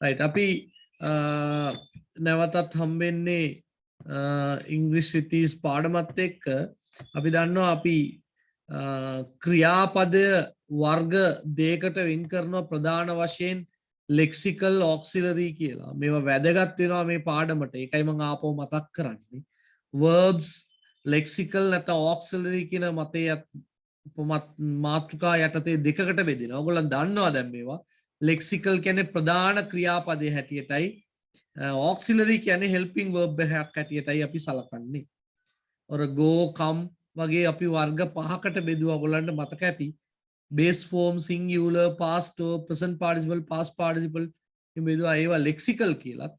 right අපි නැවතත් හම්බෙන්නේ ඉංග්‍රීසි විතිස් පාඩමත් එක්ක අපි දන්නවා අපි ක්‍රියාපදය වර්ග දෙකකට වෙන් කරනවා ප්‍රධාන වශයෙන් ලෙක්සිකල් ඔක්සිලරි කියලා. මේවා වැදගත් වෙනවා මේ පාඩමට. ඒකයි මම ආපහු මතක් කරන්නේ. verbs ලෙක්සිකල් නැත්නම් ඔක්සිලරි කියන මතයේ මාතෘකා යටතේ දෙකකට බෙදෙනවා. ඔයගොල්ලන් දන්නවා දැන් මේවා. ලෙක්සිකල් කියන්නේ ප්‍රධාන ක්‍රියාපදයේ හැටියටයි ඔක්සිලරි කියන්නේ හෙල්පින් verb එකක් හැටියටයි අපි සලකන්නේ. or go come වගේ අපි වර්ග පහකට බෙදුවා. ඔයගොල්ලන්ට මතක ඇති. base form, singular, past or present participle, past participle බෙදුවා. ඒවා ලෙක්සිකල් කියලාත්.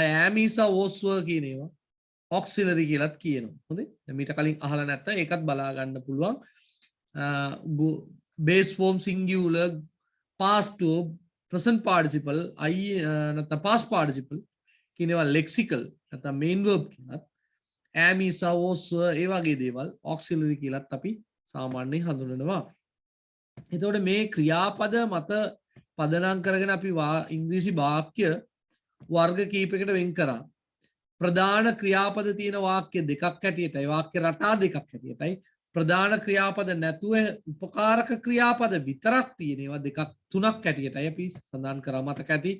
I am is a was were කියන ඒවා auxiliary කියලාත් කියනවා. හොඳේ. දැන් මීට කලින් අහලා නැත්නම් ඒකත් බලා ගන්න පුළුවන්. base form, singular, past to present participle I නැත්නම් past participle කියන ඒවා ලෙක්සිකල් නැත්නම් main verb කියලාත් am is a was were ඒ වගේ දේවල් auxiliary කියලාත් අපි සාමාන්‍යයෙන් හඳුන්වනවා. එතකොට මේ ක්‍රියාපද මත පදනම් කරගෙන අපි ඉංග්‍රීසි වාක්‍ය වර්ග කීපයකට වෙන් කරා. ප්‍රධාන ක්‍රියාපද තියෙන වාක්‍ය දෙකක් හැටියටයි වාක්‍ය රටා දෙකක් හැටියටයි ප්‍රධාන ක්‍රියාපද නැතුව උපකාරක ක්‍රියාපද විතරක් තියෙන ඒවා දෙකක් තුනක් හැටියටයි අපි සඳහන් කරා. මතක ඇති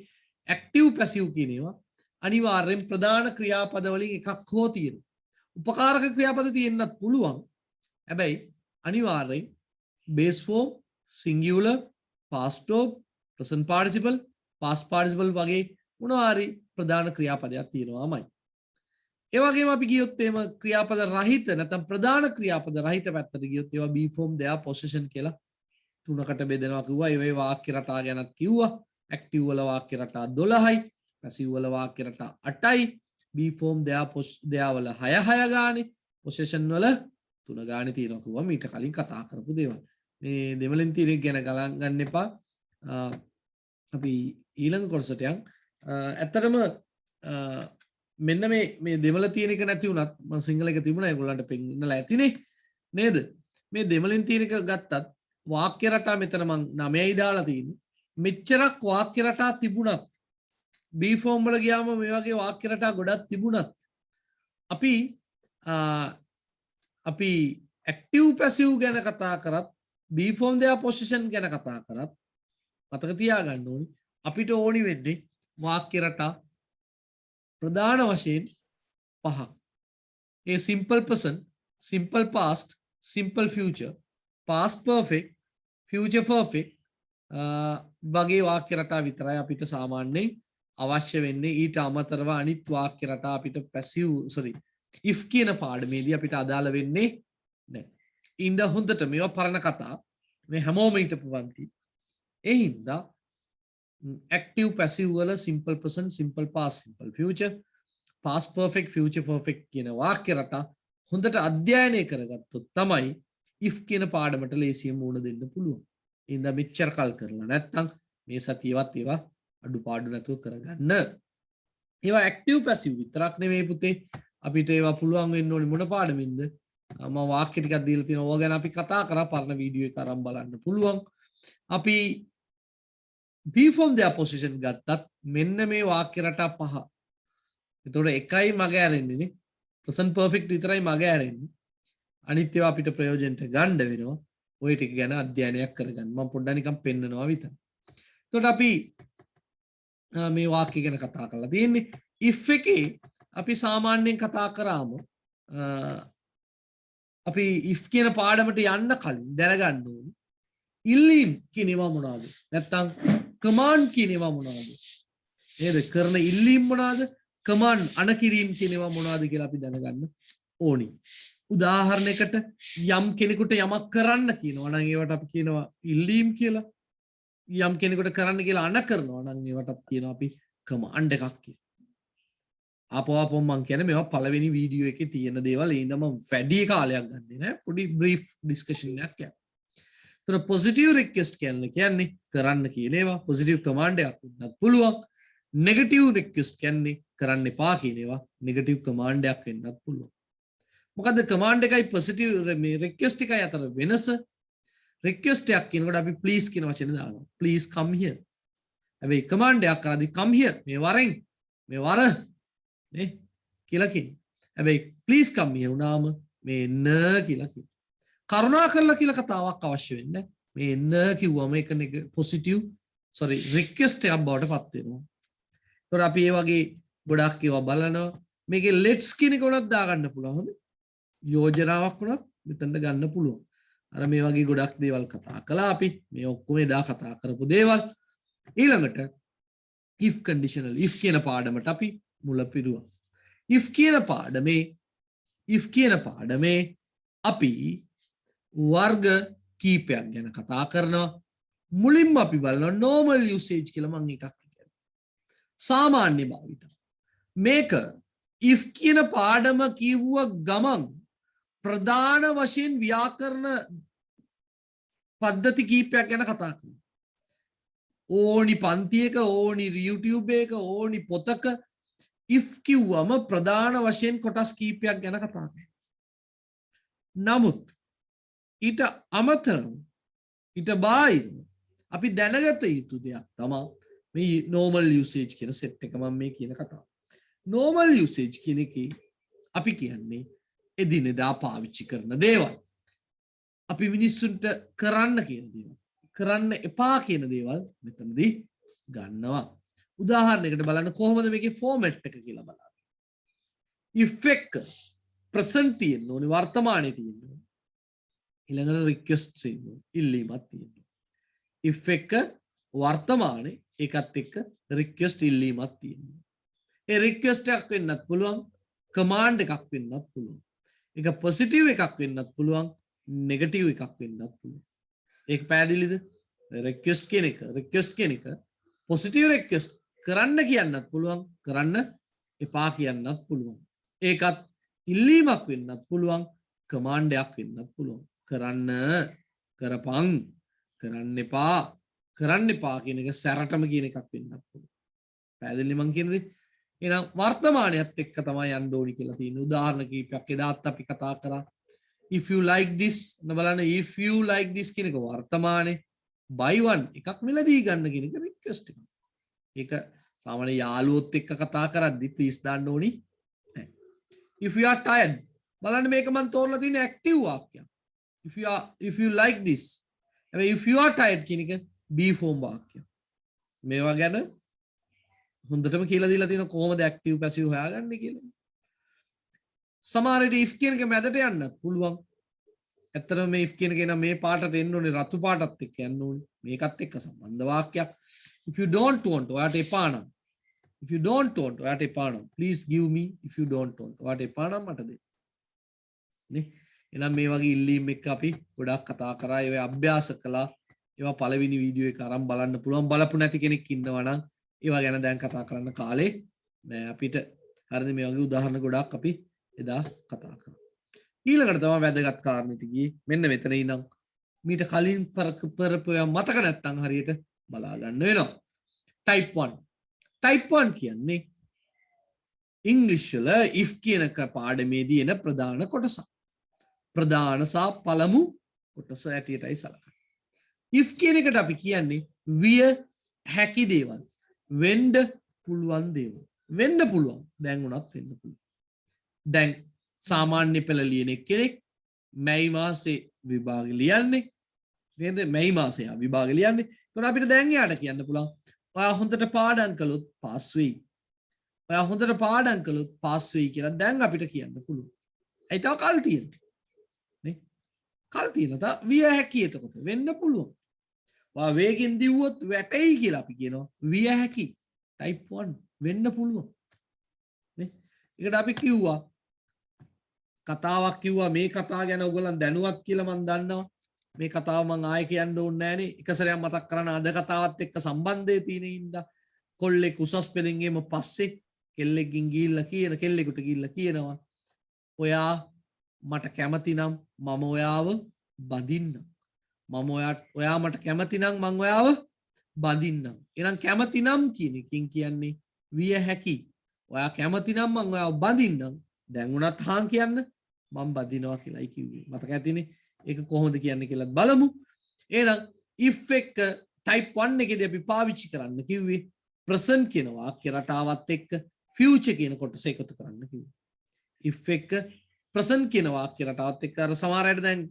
ඇක්ටිව් පැසිව් කියන ඒවා අනිවාර්යෙන් ප්‍රධාන ක්‍රියාපද වලින් එකක් හෝ තියෙනවා. උපකාරක ක්‍රියාපද තියෙන්නත් පුළුවන්. හැබැයි අනිවාර්යෙන් base form, singular, past verb, present participle, past participle වගේ මොනවා හරි ප්‍රධාන ක්‍රියාපදයක් තියෙනවාමයි. ඒ වගේම අපි ගියොත් එහෙම ක්‍රියාපද රහිත නැත්නම් ප්‍රධාන ක්‍රියාපද රහිත පැත්තට ගියොත් ඒවා be form, their, possession කියලා තුනකට බෙදෙනවා කිව්වා. ඒ වාක්‍ය රටා ගැනත් කිව්වා. active වල වාක්‍ය රටා 12යි, passive වල වාක්‍ය රටා 8යි, be form, their, වල 6 ගානේ, possession වල 3 ගානේ තියෙනවා කිව්වා. මීට කලින් කතා කරපු දේවල්. මේ දෙමළෙන් තියෙන එක ගැන ගලන් ගන්න එපා. අපි ඊළඟ කොටසට යන්. ඇත්තටම මෙන්න මේ දෙමළ තියෙන එක නැති වුණත් මම සිංහල එක තිබුණා ඒගොල්ලන්ට පෙන්නලා ඇතිනේ නේද? මේ දෙමළෙන් තියෙන එක ගත්තත් වාක්‍ය රටා මෙතන මම 9යි දාලා තියෙන්නේ. මෙච්චරක් වාක්‍ය රටා තිබුණත් B form වල ගියාම මේ වගේ වාක්‍ය රටා ගොඩක් තිබුණත් අපි active passive ගැන කතා කරත් B form their position ගැන කතා කරත් මතක තියාගන්න ඕනේ අපිට ඕනි වෙන්නේ වාක්‍ය රටා ප්‍රධාන වශයෙන් පහක්. ඒ simple present, simple past, simple future, past perfect, future perfect වගේ වාක්‍ය රටා විතරයි අපිට සාමාන්‍යයෙන් අවශ්‍ය වෙන්නේ. ඊට අමතරව අනිත් වාක්‍ය රටා අපිට if කියන පාඩමේදී අපිට අදාළ වෙන්නේ නැහැ. ඉඳ හොඳට මේවා පරණ කතා. මේ හැමෝම හිටපු වන්ති. ඒ හින්දා active passive වල simple present, simple past, simple future, past perfect, future perfect කියන වාක්‍ය රටා හොඳට අධ්‍යයනය කරගත්තොත් තමයි if කියන පාඩමට ලේසියෙන් මුණ දෙන්න පුළුවන්. ඒ හින්දා මෙච්චර කල් කරලා නැත්නම් මේ සතියවත් ඒවා අඩුපාඩු නැතුව කරගන්න. ඒවා active passive විතරක් නෙමෙයි පුතේ. අපිට ඒවා පුළුවන් වෙන්න ඕනේ මොන පාඩමින්ද? මම වාක්‍ය ටිකක් දීලා තියෙනවා. ඕවා ගැන අපි කතා කරා. පරණ වීඩියෝ එක අරන් බලන්න පුළුවන්. අපි B form their position ගත්තත් මෙන්න මේ වාක්‍ය රටා පහ. ඒතකොට එකයි මග ඇරෙන්නේ නේ. present perfect විතරයි මග ඇරෙන්නේ. අනිත් ඒවා අපිට ප්‍රයෝජනට ගන්න වෙනවා. ওই ටික ගැන අධ්‍යයනයක් කරගන්න. මම පොඩ්ඩක් නිකන් පෙන්නනවා විතරයි. එතකොට අපි මේ වාක්‍ය ගැන කතා කරලා තියෙන්නේ. if එකේ අපි සාමාන්‍යයෙන් කතා කරාම අපි if කියන පාඩමට යන්න කලින් දැනගන්න ඕනේ ඉල්ලීම් කියන ඒවා මොනවාද? නැත්තම් command කියන ඒවා මොනවාද? නේද? කරන ඉල්ලීම් මොනවාද? command අනකිරීම කියන ඒවා මොනවාද කියලා අපි දැනගන්න ඕනි. උදාහරණයකට යම් කෙනෙකුට යමක් කරන්න කියනවා නම් ඒවට අපි කියනවා ඉල්ලීම් කියලා. යම් කෙනෙකුට කරන්න කියලා අන කරනවා නම් ඒවට අපි කියනවා අපි command එකක් කියලා. ආපහු මම කියන්නේ මේවා පළවෙනි වීඩියෝ එකේ තියෙන දේවල්. ඒ ඉඳන්ම වැඩි කාලයක් ගන්නෙ නෑ. පොඩි බ්‍රීෆ් ඩිස්කෂන් එකක් යන්න. ඒතර පොසිටිව් රික්වෙස්ට් කියන්නේ කරන්න කියන ඒවා පොසිටිව් කමාන්ඩ් එකක් වෙන්නත් පුළුවන්. නෙගටිව් රික්වෙස්ට් කියන්නේ කරන්න එපා කියන ඒවා නෙගටිව් කමාන්ඩ් එකක් වෙන්නත් පුළුවන්. මොකද කමාන්ඩ් එකයි පොසිටිව් මේ රික්වෙස්ට් එකයි අතර වෙනස? රික්වෙස්ට් එකක් කියනකොට අපි ප්ලීස් කියන වචනේ දානවා. ප්ලීස් කම් හියර්. හැබැයි කමාන්ඩ් එකක් කරද්දී come here මේ වරෙන් මේ වර නේ කියලා කියනවා. හැබැයි please come here උනාම මේ එන්න කියලා කියනවා. කරුණා කරලා කියලා කතාවක් අවශ්‍ය වෙන්නේ මේ එන්න කිව්වම ඒක පොසිටිව් රික්වෙස්ට් එකක් බවට පත් වෙනවා. ඒතර අපි මේ වගේ ගොඩක් ඒවා බලනවා. මේකේ let's කියන එක උනත් දාගන්න පුළුවන්. හොඳ යෝජනාවක් උනත් මෙතනට ගන්න පුළුවන්. අර මේ වගේ ගොඩක් දේවල් කතා කළා අපි. මේ ඔක්කොම එදා කතා කරපු දේවල්. ඊළඟට if conditional if කියන පාඩමට අපි මුල පිරුවා. if කියන පාඩමේ අපි වර්ග කීපයක් ගැන කතා කරනවා. මුලින්ම අපි බලනවා normal usage කියලා මම එකක් කියනවා. සාමාන්‍ය භාවිත. මේක if කියන පාඩම කිව්ව ගමන් ප්‍රධාන වශයෙන් ව්‍යාකරණ පද්ධති කීපයක් ගැන කතා කරනවා. ඕනි පන්තියක ඕනි YouTube එක ඕනි පොතක if කිව්වම ප්‍රධාන වශයෙන් කොටස් කීපයක් ගැන කතා කරනවා. නමුත් ඊට අමතරව ඊට බාහිරව අපි දැනගත යුතු දෙයක් තමයි මේ normal usage කියන සෙට් එක මම මේ කියන කතාව. normal usage කියන එකේ අපි කියන්නේ එදිනෙදා පාවිච්චි කරන දේවල්. අපි මිනිස්සුන්ට කරන්න කියන දේවල්. කරන්න එපා කියන දේවල් මෙතනදී ගන්නවා. උදාහරණයකට බලන්න කොහොමද මේකේ ෆෝමැට් එක කියලා බලන්න. if එක present තියෙන්න ඕනේ වර්තමානයේ තියෙන්න ඕනේ. ඊළඟට request තියෙන්න ඕනේ. ඉල්ලීමක් තියෙන්න ඕනේ. if එක වර්තමානයේ ඒකත් එක්ක request ඉල්ලීමක් තියෙන්න ඕනේ. ඒ request එකක් වෙන්නත් පුළුවන් command එකක් වෙන්නත් පුළුවන්. ඒක positive එකක් වෙන්නත් පුළුවන් negative එකක් වෙන්නත් පුළුවන්. ඒක පැහැදිලිද? request කියන එක positive request කරන්න කියන්නත් පුළුවන් කරන්න එපා කියන්නත් පුළුවන්. ඒකත් ඉල්ලීමක් වෙන්නත් පුළුවන් command එකක් වෙන්නත් පුළුවන්. කරන්න කරපන් කරන්න එපා කියන එක සැරටම කියන එකක් වෙන්නත් පුළුවන්. පැහැදිලි මං කියන දේ? එහෙනම් වර්තමානයත් එක්ක තමයි යන්න ඕනි කියලා තියෙන උදාහරණ කීපයක් එදාත් අපි කතා කරා. if you like this බලන්න if you like this කියන එක වර්තමානයේ buy one එකක් මිලදී ගන්න කියන එක request එක. ඒක සාමාන්‍ය යාළුවොත් එක්ක කතා කරද්දී please දාන්න ඕනි නැහැ. if you are tired බලන්න මේක මම තෝරලා තියෙන active වාක්‍යයක්. if you like this හැබැයි if you are tired කියන එක be form වාක්‍යයක්. මේවා ගැන හොඳටම කියලා දීලා තියෙන කොහොමද active passive හොයාගන්නේ කියලා. සමහර විට if කියන එක මැදට යන්නත් පුළුවන්. ඇත්තටම මේ if කියන එක නම් මේ පාටට එන්න ඕනේ රතු පාටත් එක්ක යන්න ඕනේ. මේකත් එක්ක සම්බන්ධ වාක්‍යයක්. if you don't want ඔයාට එපා නම් ඔයාට එපා නම් please give me if you don't want ඔයාට එපා නම් මට දෙන්න. නේ? එහෙනම් මේ වගේ ඉල්ලීම් එක්ක අපි ගොඩක් කතා කරා. ඒවා අභ්‍යාස කළා. ඒවා පළවෙනි වීඩියෝ එක අරන් බලන්න පුළුවන්. බලපු නැති කෙනෙක් ඉන්නවා නම් ඒවා ගැන දැන් කතා කරන්න කාලේ නෑ අපිට. හරිද? මේ වගේ උදාහරණ ගොඩක් අපි එදා කතා කරා. ඊළඟට තමයි වැදගත් කාරණේට ගියේ. මෙන්න මෙතන ඉඳන් මීට කලින් පරපුවා මතක නැත්තම් හරියට බලා ගන්න වෙනවා. type 1 කියන්නේ ඉංග්‍රීසි වල if කියන පාඩමේදී එන ප්‍රධාන කොටසක්. ප්‍රධාන සහ පළමු කොටස ඇටියටයි සලකන්නේ. if කියන එකට අපි කියන්නේ විය හැකි දේවල්. වෙන්න පුළුවන් දේවල්. වෙන්න පුළුවන්. දැන් උනත් වෙන්න පුළුවන්. දැන් සාමාන්‍ය පෙළ ලියන කෙනෙක් මැයි මාසේ විභාග ලියන්නේ නේද? මැයි මාසේ විභාග ලියන්නේ. ඒතකොට අපිට දැන් යාට කියන්න පුළුවන් ඔයා හොඳට පාඩම් කළොත් පාස් වෙයි. ඔයා හොඳට පාඩම් කළොත් පාස් වෙයි කියලා දැන් අපිට කියන්න පුළුවන්. ඒ තව කල් තියෙනවා. නේ? කල් තියෙනවා. විය හැකි එතකොට වෙන්න පුළුවන්. ඔයා වේගෙන් දිව්වොත් වැටෙයි කියලා අපි කියනවා. විය හැකි. type 1 වෙන්න පුළුවන්. නේ? ඒකට අපි කිව්වා කතාවක් කිව්වා මේ කතාව ගැන ඔයගොල්ලන් දැනුවත් කියලා මම දන්නවා. මේ කතාව මම ආයෙ කියන්න ඕනේ නෑනේ. එක සැරයක් මතක් කරන්න අද කතාවත් එක්ක සම්බන්ධය තියෙන ඉඳා කොල්ලෙක් උසස් පෙළෙන් ගියම පස්සේ කෙල්ලෙක්ගෙන් කෙල්ලෙකුට ගිහිල්ලා කියනවා ඔයා මට කැමති නම් මම ඔයාව බඳින්නම්. ඔයා මට කැමති නම් මම ඔයාව බඳින්නම්. එහෙනම් කැමති නම් කියන එකකින් කියන්නේ විය හැකි. ඔයා කැමති නම් මම ඔයාව බඳින්නම්. දැන් උනත් හාන් කියන්න මම බදිනවා කියලායි කිව්වේ. මතක ඇතිනේ. ඒක කොහොමද කියන්නේ කියලා බලමු. එහෙනම් if එක type 1 එකේදී අපි පාවිච්චි කරන්න කිව්වේ present කියන වාක්‍ය රටාවත් එක්ක future කියන කොටස එකතු කරන්න කිව්වා. if එක present කියන වාක්‍ය රටාවත් එක්ක අර සමහර අයට දැන්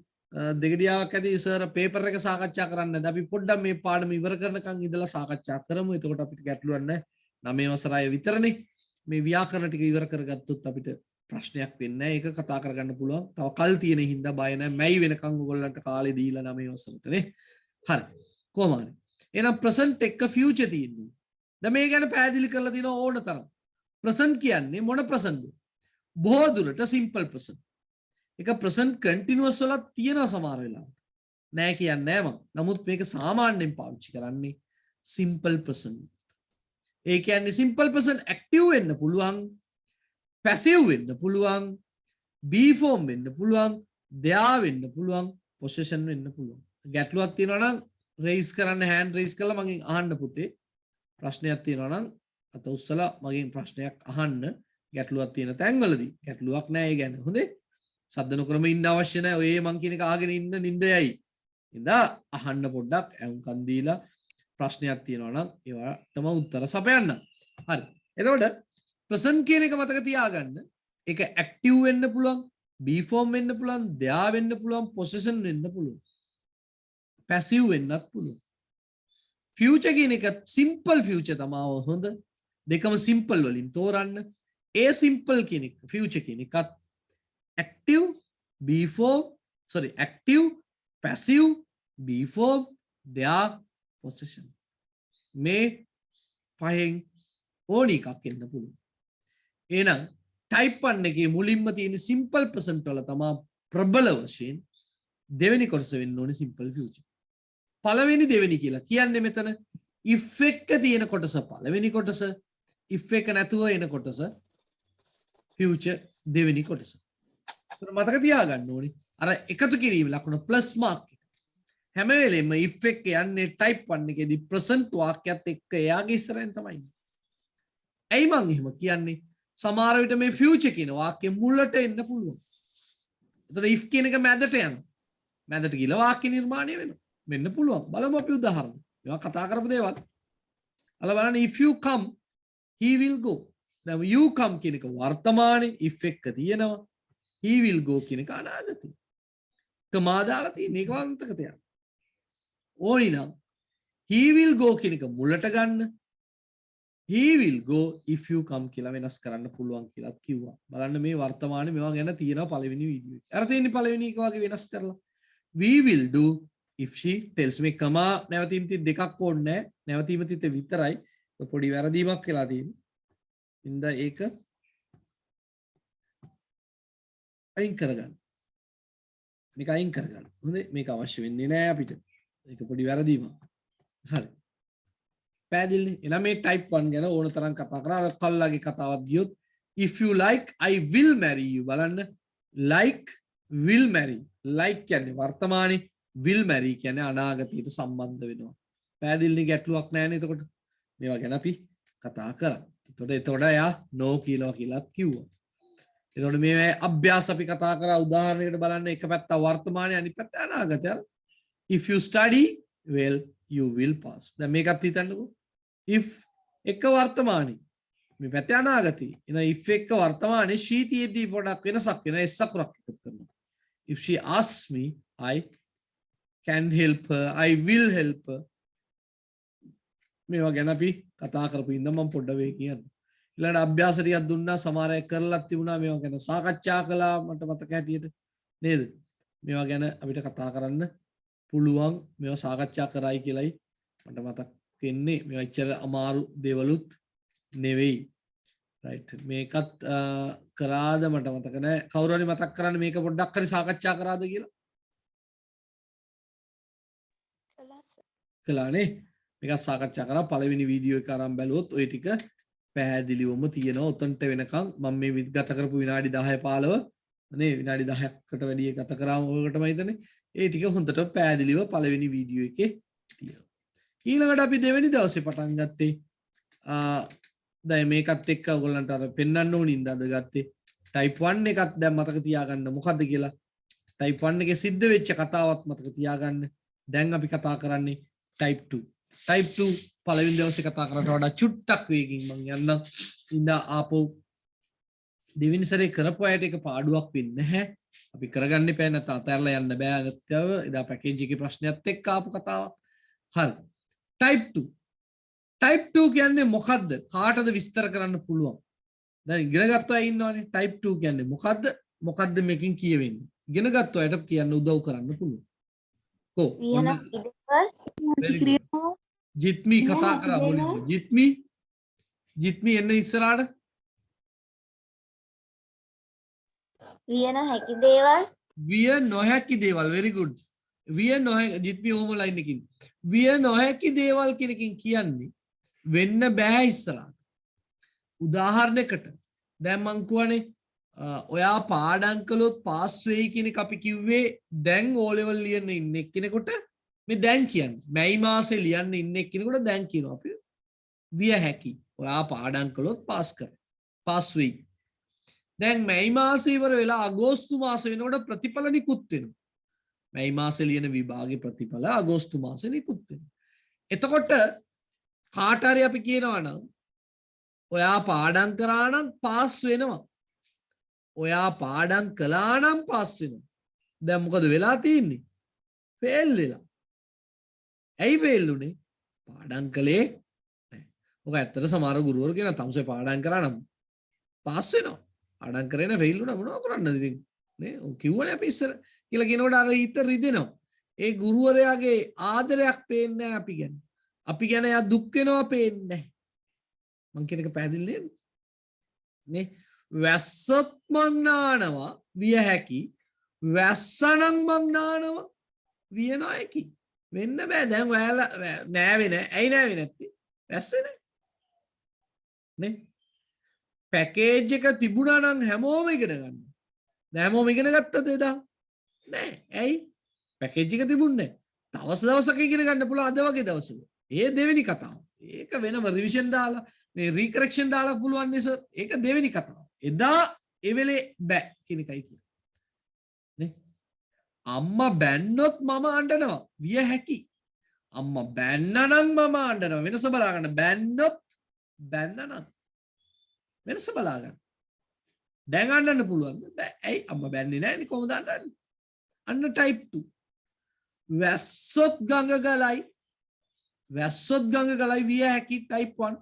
දෙගඩියාවක් ඇති සර් පේපර් එක සාකච්ඡා කරන්න නැද්ද? අපි පොඩ්ඩක් මේ පාඩම ඉවර කරනකන් ඉඳලා සාකච්ඡා කරමු. එතකොට අපිට ගැටලුවක් නැහැ. 9 වසර අය විතරනේ. මේ ව්‍යාකරණ ටික ඉවර කරගත්තොත් අපිට ප්‍රශ්නයක් වෙන්නේ නැහැ. ඒක කතා කරගන්න පුළුවන්. තව කල් තියෙන හින්දා බය නැහැ. මැයි වෙනකන් ඔයගොල්ලන්ට කාලේ දීලා 9 වසරටනේ. හරි. කොහොම හරි. එහෙනම් present එක්ක future තියෙනවා. දැන් මේ ගැන පැහැදිලි කරලා දින ඕන තරම්. present කියන්නේ මොන present? බොහෝ දුරට simple present. ඒක present continuous වල තියෙන සමහර වෙලාවට. නෑ කියන්නේ නෑ මම. නමුත් මේක සාමාන්‍යයෙන් පාවිච්චි කරන්නේ simple present. ඒ කියන්නේ simple present active වෙන්න පුළුවන්, passive වෙන්න පුළුවන්, be form වෙන්න පුළුවන්, there වෙන්න පුළුවන්, possession වෙන්න පුළුවන්. ගැටලුවක් තියෙනවා නම් raise කරන්න hand raise කරලා මගෙන් අහන්න පුතේ. ප්‍රශ්නයක් තියෙනවා නම් අත උස්සලා මගෙන් ප්‍රශ්නයක් අහන්න. ගැටලුවක් තියෙන තැන්වලදී. ගැටලුවක් නෑ ඒ ගැන. හොඳේ? සද්ද නොකරම ඉන්න අවශ්‍ය නැහැ. ඔය මං කියන එක අහගෙන ඉන්න නින්දයයි. ඉඳා අහන්න පොඩ්ඩක් අහුම්කන් දීලා ප්‍රශ්නයක් තියෙනවා නම් ඒවටම උත්තර සපයන්න. හරි. එතකොට present කියන එක මතක තියාගන්න. ඒක active වෙන්න පුළුවන්, be form වෙන්න පුළුවන්, there වෙන්න පුළුවන්, possession වෙන්න පුළුවන්. passive වෙන්නත් පුළුවන්. future කියන එක simple future තමයි හොඳ. දෙකම simple වලින් තෝරන්න. ඒ simple කියන එක future කියන එකත් active, active, passive, be form, there, possession. මේ පහෙන් ඕන එකක් එන්න පුළුවන්. එහෙනම් type 1 එකේ මුලින්ම තියෙන simple present වල තමයි ප්‍රබල වශයෙන් දෙවෙනි කොටස වෙන්න ඕනේ simple future. පළවෙනි දෙවෙනි කියලා කියන්නේ මෙතන if එක තියෙන කොටස පළවෙනි කොටස, if එක නැතුව එන කොටස future දෙවෙනි කොටස. මතක තියාගන්න ඕනේ අර එකතු කිරීම ලකුණ ප්ලස් මාර්ක් එක. හැම වෙලෙම if එක යන්නේ type 1 එකේදී present වාක්‍යයත් එක්ක එයාගේ ඉස්සරහින් තමයි. ඇයි මං එහෙම කියන්නේ? සමහර විට මේ future කියන වාක්‍ය මුලට එන්න පුළුවන්. එතකොට if කියන එක මැදට යනවා. මැදට ගිහලා වාක්‍ය නිර්මාණය වෙනවා. වෙන්න පුළුවන්. බලමු අපි උදාහරණ. මේවා කතා කරපු දේවල්. අල බලන්න if you come he will go. දැන් you come කියන එක වර්තමානයේ if එක තියෙනවා. he will go කියන එක අනාගතේ. කමා දාලා තියෙන එක වන්තක තියන්න. ඕනි නම් he will go කියන එක මුලට ගන්න. he will go if you come කියලා වෙනස් කරන්න පුළුවන් කියලා කිව්වා. බලන්න මේ වර්තමානයේ මේවා ගැන තියෙනවා පළවෙනි වීඩියෝ එකේ. අර තියෙන්නේ පළවෙනි එක වගේ වෙනස් කරලා. we will do if she tells me කමා නැවතීම් තිත් දෙකක් ඕනේ නැහැ. නැවතීම තිත් විතරයි. පොඩි වැරදීමක් වෙලා තියෙනවා. ඉඳ ඒක අයින් කරගන්න. මේක අයින් කරගන්න. හොඳේ මේක අවශ්‍ය වෙන්නේ නැහැ අපිට. ඒක පොඩි වැරදීමක්. හරි. පැහැදිලිනේ. එහෙනම් මේ type 1 ගැන ඕන තරම් කතා කරා. අර කල්ලාගේ කතාවක් ගියොත් if you like I will marry you බලන්න like will marry like කියන්නේ වර්තමානයේ will marry කියන්නේ අනාගතයට සම්බන්ධ වෙනවා. පැහැදිලිනේ ගැටලුවක් නැහැ නේ එතකොට. මේවා ගැන අපි කතා කරා. එතකොට එයා no කියලා කිව්වා. එතකොට මේ අභ්‍යාස අපි කතා කරා උදාහරණයකට බලන්න එක පැත්ත වර්තමානයේ අනිත් පැත්ත අනාගතය. if you study well you will pass. දැන් මේකත් හිතන්නකෝ. if එක වර්තමානයේ මේ පැත්තේ අනාගතේ. එන if එක වර්තමානයේ she තියේදී පොඩක් වෙනසක් වෙනවා. s අකුරක් එකතු කරනවා. if she asks me I can help her I will help her. මේවා ගැන අපි කතා කරපු ඉඳන් මම පොඩ්ඩ වෙයි කියන්නේ. ඊළඟ අභ්‍යාස ටිකක් දුන්නා සමහර අය කරලා තිබුණා මේවා ගැන සාකච්ඡා කළා මට මතක හැටියට නේද? මේවා ගැන අපිට කතා කරන්න පුළුවන් මේවා සාකච්ඡා කරයි කියලායි මට මතක් වෙන්නේ. මේවා ඉච්චර අමාරු දේවලුත් නෙවෙයි. රයිට් මේකත් කරාද මට මතක නැහැ. කවුරු හරි මතක් කරන්න මේක පොඩ්ඩක් හරි සාකච්ඡා කරාද කියලා? කළානේ. මේකත් සාකච්ඡා කරා පළවෙනි වීඩියෝ එක අරන් බැලුවොත් ওই ටික පැහැදිලිවම තියෙනවා. උතන්ට වෙනකන් මම මේ ගත කරපු විනාඩි 10 15 නේ විනාඩි 10කට වැඩි ගත කරාම ඔයකටම හිතන්නේ. ඒ ටික හොඳට පැහැදිලිව පළවෙනි වීඩියෝ එකේ තියෙනවා. ඊළඟට අපි දෙවෙනි දවසේ පටන් ගත්තේ දැන් මේකත් එක්ක ඔයගොල්ලන්ට අර පෙන්වන්න ඕනින් ඉඳ ගත්තේ type 1 එකත් දැන් මතක තියාගන්න මොකද්ද කියලා. type 1 එකේ සිද්ධ වෙච්ච කතාවත් මතක තියාගන්න. දැන් අපි කතා කරන්නේ type 2 type 2 පළවෙනි දවසේ කතා කරලා වඩා චුට්ටක් වේගින් මම යන්නම් ඉඳා ආපහු දෙවෙනි සැරේ කරපු අයට ඒක පාඩුවක් වෙන්නේ නැහැ අපි කරගන්න එපා නැත්නම් අතහැරලා යන්න බෑ නැත්නම් එදා පැකේජ් එකේ ප්‍රශ්නයත් එක්ක ආපු කතාවක් හරි type 2 type 2 කියන්නේ මොකද්ද කාටද විස්තර කරන්න පුළුවන් දැන් ඉගෙන ගත්ත අය ඉන්නවනේ type 2 කියන්නේ මොකද්ද මේකෙන් කියවෙන්නේ ඉගෙන ගත්ත අයට කියන්න උදව් කරන්න පුළුවන් කො ජිත්මි කතා කරා මුලින්ම ජිත්මි එන්න ඉස්සරහට විය නොහැකි දේවල් very good විය නොහැකි ජිත්මි ඕම ලයින් එකකින් විය නොහැකි දේවල් කියන එකකින් කියන්නේ වෙන්න බෑ ඉස්සරහට උදාහරණයකට දැන් මං කියවනේ ඔයා පාඩම් කළොත් පාස් වෙයි කියන එක අපි කිව්වේ දැන් O level ලියන්න ඉන්න එක්කෙනෙකුට මේ දැන් කියන්නේ මැයි මාසේ ලියන්න ඉන්න එක්කෙනෙකුට දැන් කියනවා අපි විය හැකි ඔයා පාඩම් කළොත් පාස් වෙයි දැන් මැයි මාසේ ඉවර වෙලා අගෝස්තු මාසේ වෙනකොට ප්‍රතිඵල නිකුත් වෙනවා මැයි මාසේ ලියන විභාගේ ප්‍රතිඵල අගෝස්තු මාසේ නිකුත් වෙනවා එතකොට කාට හරි අපි කියනවා නම් ඔයා පාඩම් කරා නම් පාස් වෙනවා ඔයා පාඩම් කළා නම් පාස් වෙනවා දැන් මොකද වෙලා තියෙන්නේ ෆේල් වෙලා ඇයි ෆේල් උනේ පාඩම් කළේ නැහැ ඔක ඇත්තට සමහර ගුරුවරු කියන තමසේ පාඩම් කරා නම් පාස් වෙනවා පාඩම් කරේ නැ ෆේල් වුණා මොනව කරන්නද ඉතින් නේ ඔව් කිව්වනේ අපි ඉස්සර කියලා කියනකොට අර හිත රිදෙනවා ඒ ගුරුවරයාගේ ආදරයක් පේන්නේ නැහැ අපි ගැන එයා දුක් වෙනවා පේන්නේ නැහැ මං කියන එක පැහැදිලි නේද නේ වැස්සොත් මං නානවා විය හැකි වැස්සනම් මං නානවා විය නොහැකි වෙන්න බෑ දැන් ඔයාලා නෑවේ නෑ ඇයි නෑවේ නැත්තේ වැස්සේ නෑ නේ පැකේජ් එක තිබුණා නම් හැමෝම ඉගෙන ගන්න දැන් හැමෝම ඉගෙන ගත්තද එදා නෑ ඇයි පැකේජ් එක තිබුණේ නෑ දවසක ඉගෙන ගන්න පුළුවන් අද වගේ දවසක ඒ දෙවෙනි කතාව ඒක වෙනම රිවිෂන් දාලා මේ රීකරෙක්ෂන් දාලා පුළුවන් නේ සර් ඒක දෙවෙනි කතාව එදා ඒ වෙලේ බෑ කියන එකයි කියන්නේ නේ අම්මා බැන්නොත් මම අඬනවා විය හැකි අම්මා බැන්නනම් මම අඬනවා වෙනස බලා ගන්න බැන්නොත් බැන්නනම් වෙනස බලා ගන්න දැන් අඬන්න පුළුවන්ද බෑ ඇයි අම්මා බැන්නේ නැහැ නේ කොහොමද අඬන්නේ අන්න type 2 වැස්සොත් ගඟ ගලයි විය හැකි type 1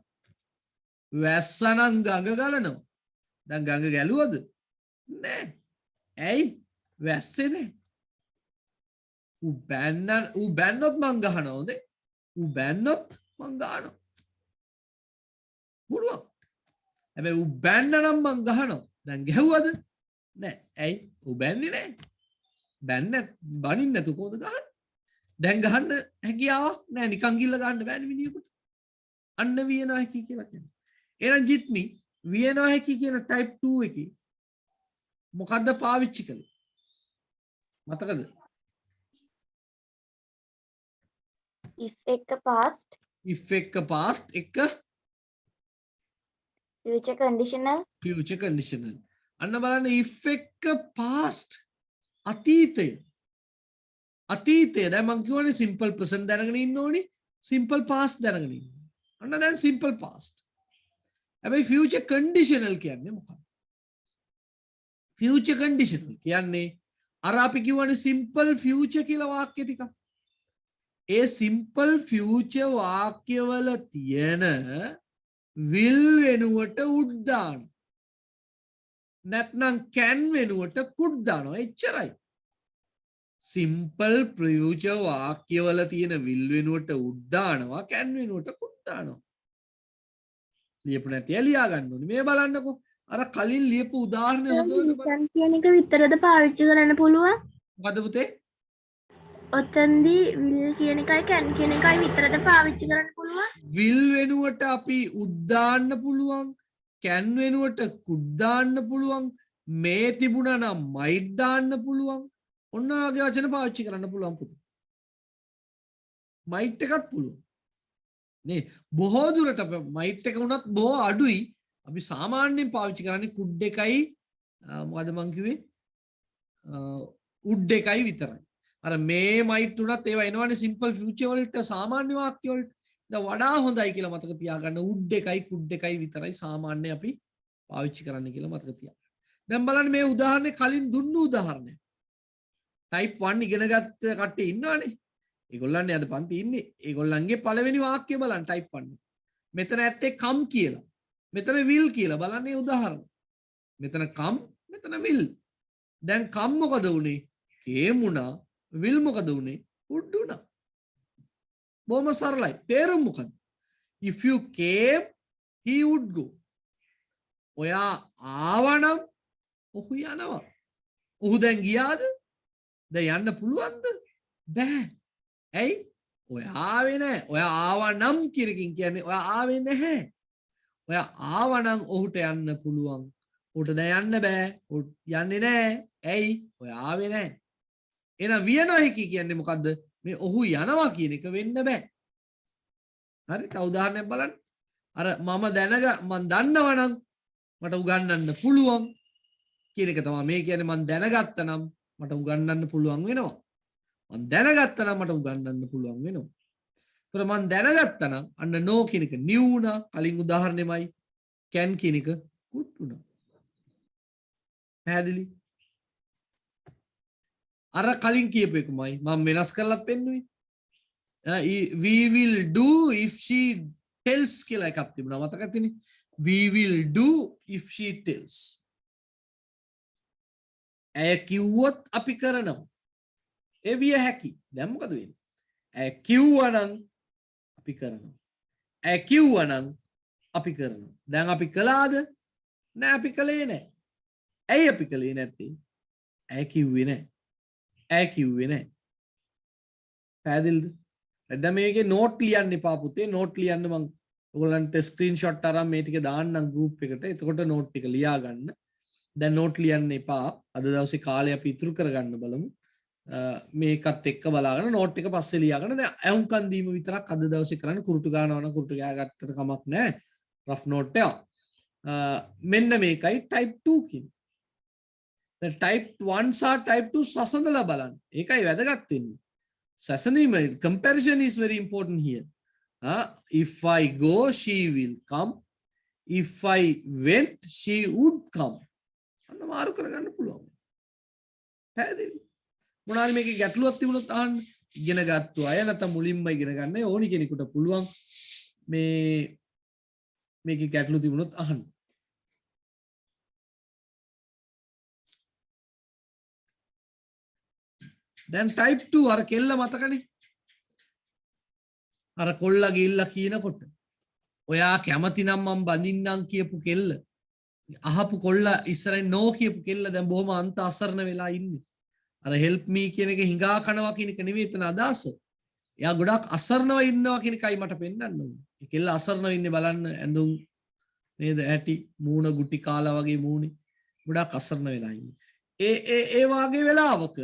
වැස්සනම් ගඟ ගලනවා දැන් ගඟ ගැලුවද නෑ ඇයි වැස්සේ නෑ ඌ බැන්නොත් මං ගහනවා හොඳේ ඌ බැන්නොත් මං ගහනවා පුළුවන් හැබැයි ඌ බැන්න නම් මං ගහනවා දැන් ගැහුවද නෑ ඇයි ඌ බැන්නේ නෑ බැන්න බනින්න නැතු කොහොමද ගහන්නේ දැන් ගහන්න හැකියාවක් නෑ නිකන් ගිල්ල ගන්න බෑනේ මිනිහෙකුට අන්න වියනවා හැකි කියලා කියන්නේ එහෙනම් ජිත්මි වියනවා හැකි කියන type 2 එකේ මොකද්ද පාවිච්චි කළේ මතකද if එක past එක future conditional අන්න බලන්න if එක past අතීතය දැන් මං කියවනේ simple present දැනගෙන ඉන්න ඕනේ simple past දැනගෙන ඉන්න අන්න දැන් simple past හැබැයි future conditional කියන්නේ මොකක්ද future conditional කියන්නේ අර අපි කියවනේ simple future කියලා වාක්‍ය ටික ඒ simple future වාක්‍යවල තියෙන will වෙනුවට would දාන නැත්නම් can වෙනුවට could දානවා එච්චරයි simple future වාක්‍යවල තියෙන will වෙනුවට would දානවා can වෙනුවට could දානවා ලියපු නැති ලියා ගන්න ඕනේ මේ බලන්නකෝ අර කලින් ලියපු උදාහරණය හොඳට can කියන එක විතරද පාවිච්චි කරන්න පුළුවන් මොකද පුතේ ඔතෙන්දී will කියන එකයි can කියන එකයි විතරද පාවිච්චි කරන්න පුළුවන් will වෙනුවට අපි would දාන්න පුළුවන් can වෙනුවට could දාන්න පුළුවන් මේ තිබුණා නම් might දාන්න පුළුවන් ඔන්න ඔයගේ වචන පාවිච්චි කරන්න පුළුවන් පුතේ might එකත් පුළුවන් නේ බොහෝ දුරට might එක උනත් බොහෝ අඩුයි අපි සාමාන්‍යයෙන් පාවිච්චි කරන්නේ could එකයි මොකද මං කිව්වේ would එකයි විතරයි අර මේ might උනත් ඒවා එනවනේ simple future වලට සාමාන්‍ය වාක්‍ය වලට. දැන් වඩා හොඳයි කියලා මතක තියාගන්න would එකයි could එකයි විතරයි සාමාන්‍ය අපි පාවිච්චි කරන්න කියලා මතක තියාගන්න. දැන් බලන්න මේ උදාහරණේ කලින් දුන්නු උදාහරණය. type 1 ඉගෙන ගත්ත කට්ටිය ඉන්නවනේ. ඒගොල්ලන්නේ අද පන්ති ඉන්නේ. ඒගොල්ලන්ගේ පළවෙනි වාක්‍යය බලන්න type 1. මෙතන ඇත්තේ come කියලා. මෙතන will කියලා. බලන්න මේ උදාහරණ. මෙතන come, මෙතන will. දැන් come මොකද උනේ? came උනා. will මොකද උනේ? would උනා. බොහොම සරලයි. තේරුම මොකද? if you came, he would go. ඔයා ආවනම් ඔහු යනවා. ඔහු දැන් ගියාද? දැන් යන්න පුළුවන්ද? බෑ. ඇයි? ඔයා ආවේ නැහැ. ඔයා ආවනම් කියන එකකින් කියන්නේ ඔයා ආවේ නැහැ. ඔයා ආවනම් ඔහුට යන්න පුළුවන්. ඔහුට දැන් යන්න බෑ. ඔහු යන්නේ නැහැ. ඇයි? ඔයා ආවේ නැහැ. එහෙනම් විය නොහැකි කියන්නේ මොකද්ද? මේ ඔහු යනවා කියන එක වෙන්න බෑ. හරි? තව උදාහරණයක් බලන්න. අර මම දන්නවනම් මට උගන්වන්න පුළුවන් කියන එක තමයි මේ කියන්නේ. මම දැනගත්තනම් මට උගන්වන්න පුළුවන් වෙනවා. මම දැනගත්තනම් මට උගන්වන්න පුළුවන් වෙනවා. ඒතර මම දැනගත්තනම් අන්න no කියන එක new වුණා. කලින් උදාහරණෙමයි can කියන එක could වුණා. පැහැදිලි? අර කලින් කියපු එකමයි මම වෙනස් කරලා පෙන්නුවේ. we will do if she tells කියලා එකක් තිබුණා මතකද තියෙන්නේ? we will do if she tells. ඇය කිව්වොත් අපි කරනවා. ඒ විය හැකි. දැන් මොකද වෙන්නේ? ඇය කිව්වනම් අපි කරනවා. ඇය කිව්වනම් අපි කරනවා. දැන් අපි කළාද? නෑ අපි කළේ නෑ. ඇයි අපි කළේ නැත්තේ? ඇය කිව්වේ නෑ. ඇය කිව්වේ නෑ. පැහැදිලිද? දැන් මේකේ නෝට් ලියන්න එපා පුතේ. නෝට් ලියන්න මම ඔයගොල්ලන්ට ස්ක්‍රීන්ෂොට් අරන් මේ ටික දාන්නම් ගෲප් එකට. එතකොට නෝට් ටික ලියා ගන්න. දැන් නෝට් ලියන්න එපා. අද දවසේ කාලේ අපි ඉතුරු කරගන්න බලමු. මේකත් එක්ක බලාගෙන නෝට් එක පස්සේ ලියාගෙන දැන් අහුම්කන් දීම විතරක් අද දවසේ කරන්න. කුරුටු ගන්නවා නම් කුරුටු ගාගත්තට කමක් නැහැ. රෆ් නෝට් එක. මෙන්න මේකයි type 2 කියන්නේ. දැන් type 1 සහ type 2 සසඳලා බලන්න. ඒකයි වැදගත් වෙන්නේ. සසඳීම comparison is very important here. If I go, she will come. If I went, she would come. අන්න මාරු කරගන්න පුළුවන්. පැහැදිලි? මොනාරි මේකේ ගැටලුවක් තිබුණොත් අහන්න. ඉගෙන ගත්තු අය නැත්නම් මුලින්ම ඉගෙන ගන්න ඕනි කෙනෙකුට පුළුවන් මේකේ ගැටලු තිබුණොත් අහන්න. දැන් type 2 අර කෙල්ල මතකනේ. අර කොල්ලා ගිහිල්ලා කියනකොට ඔයා කැමති නම් මම බඳින්නම් කියපු කෙල්ල. අහපු කොල්ලා ඉස්සරහින් no කියපු කෙල්ල දැන් බොහොම අන්ත අසරණ වෙලා ඉන්නේ. අර help me කියන එක හිඟා කනවා කියන එක නෙවෙයි එතන අදහස. එයා ගොඩක් අසරණව ඉන්නවා කියන එකයි මට පෙන්වන්න ඕනේ. ඒ කෙල්ල අසරණව ඉන්නේ බලන්න ඇඳුම් නේද ඇටි මූණ ගුටි කාලා වගේ මූණේ ගොඩක් අසරණ වෙලා ඉන්නේ. ඒ වාගේ වෙලාවක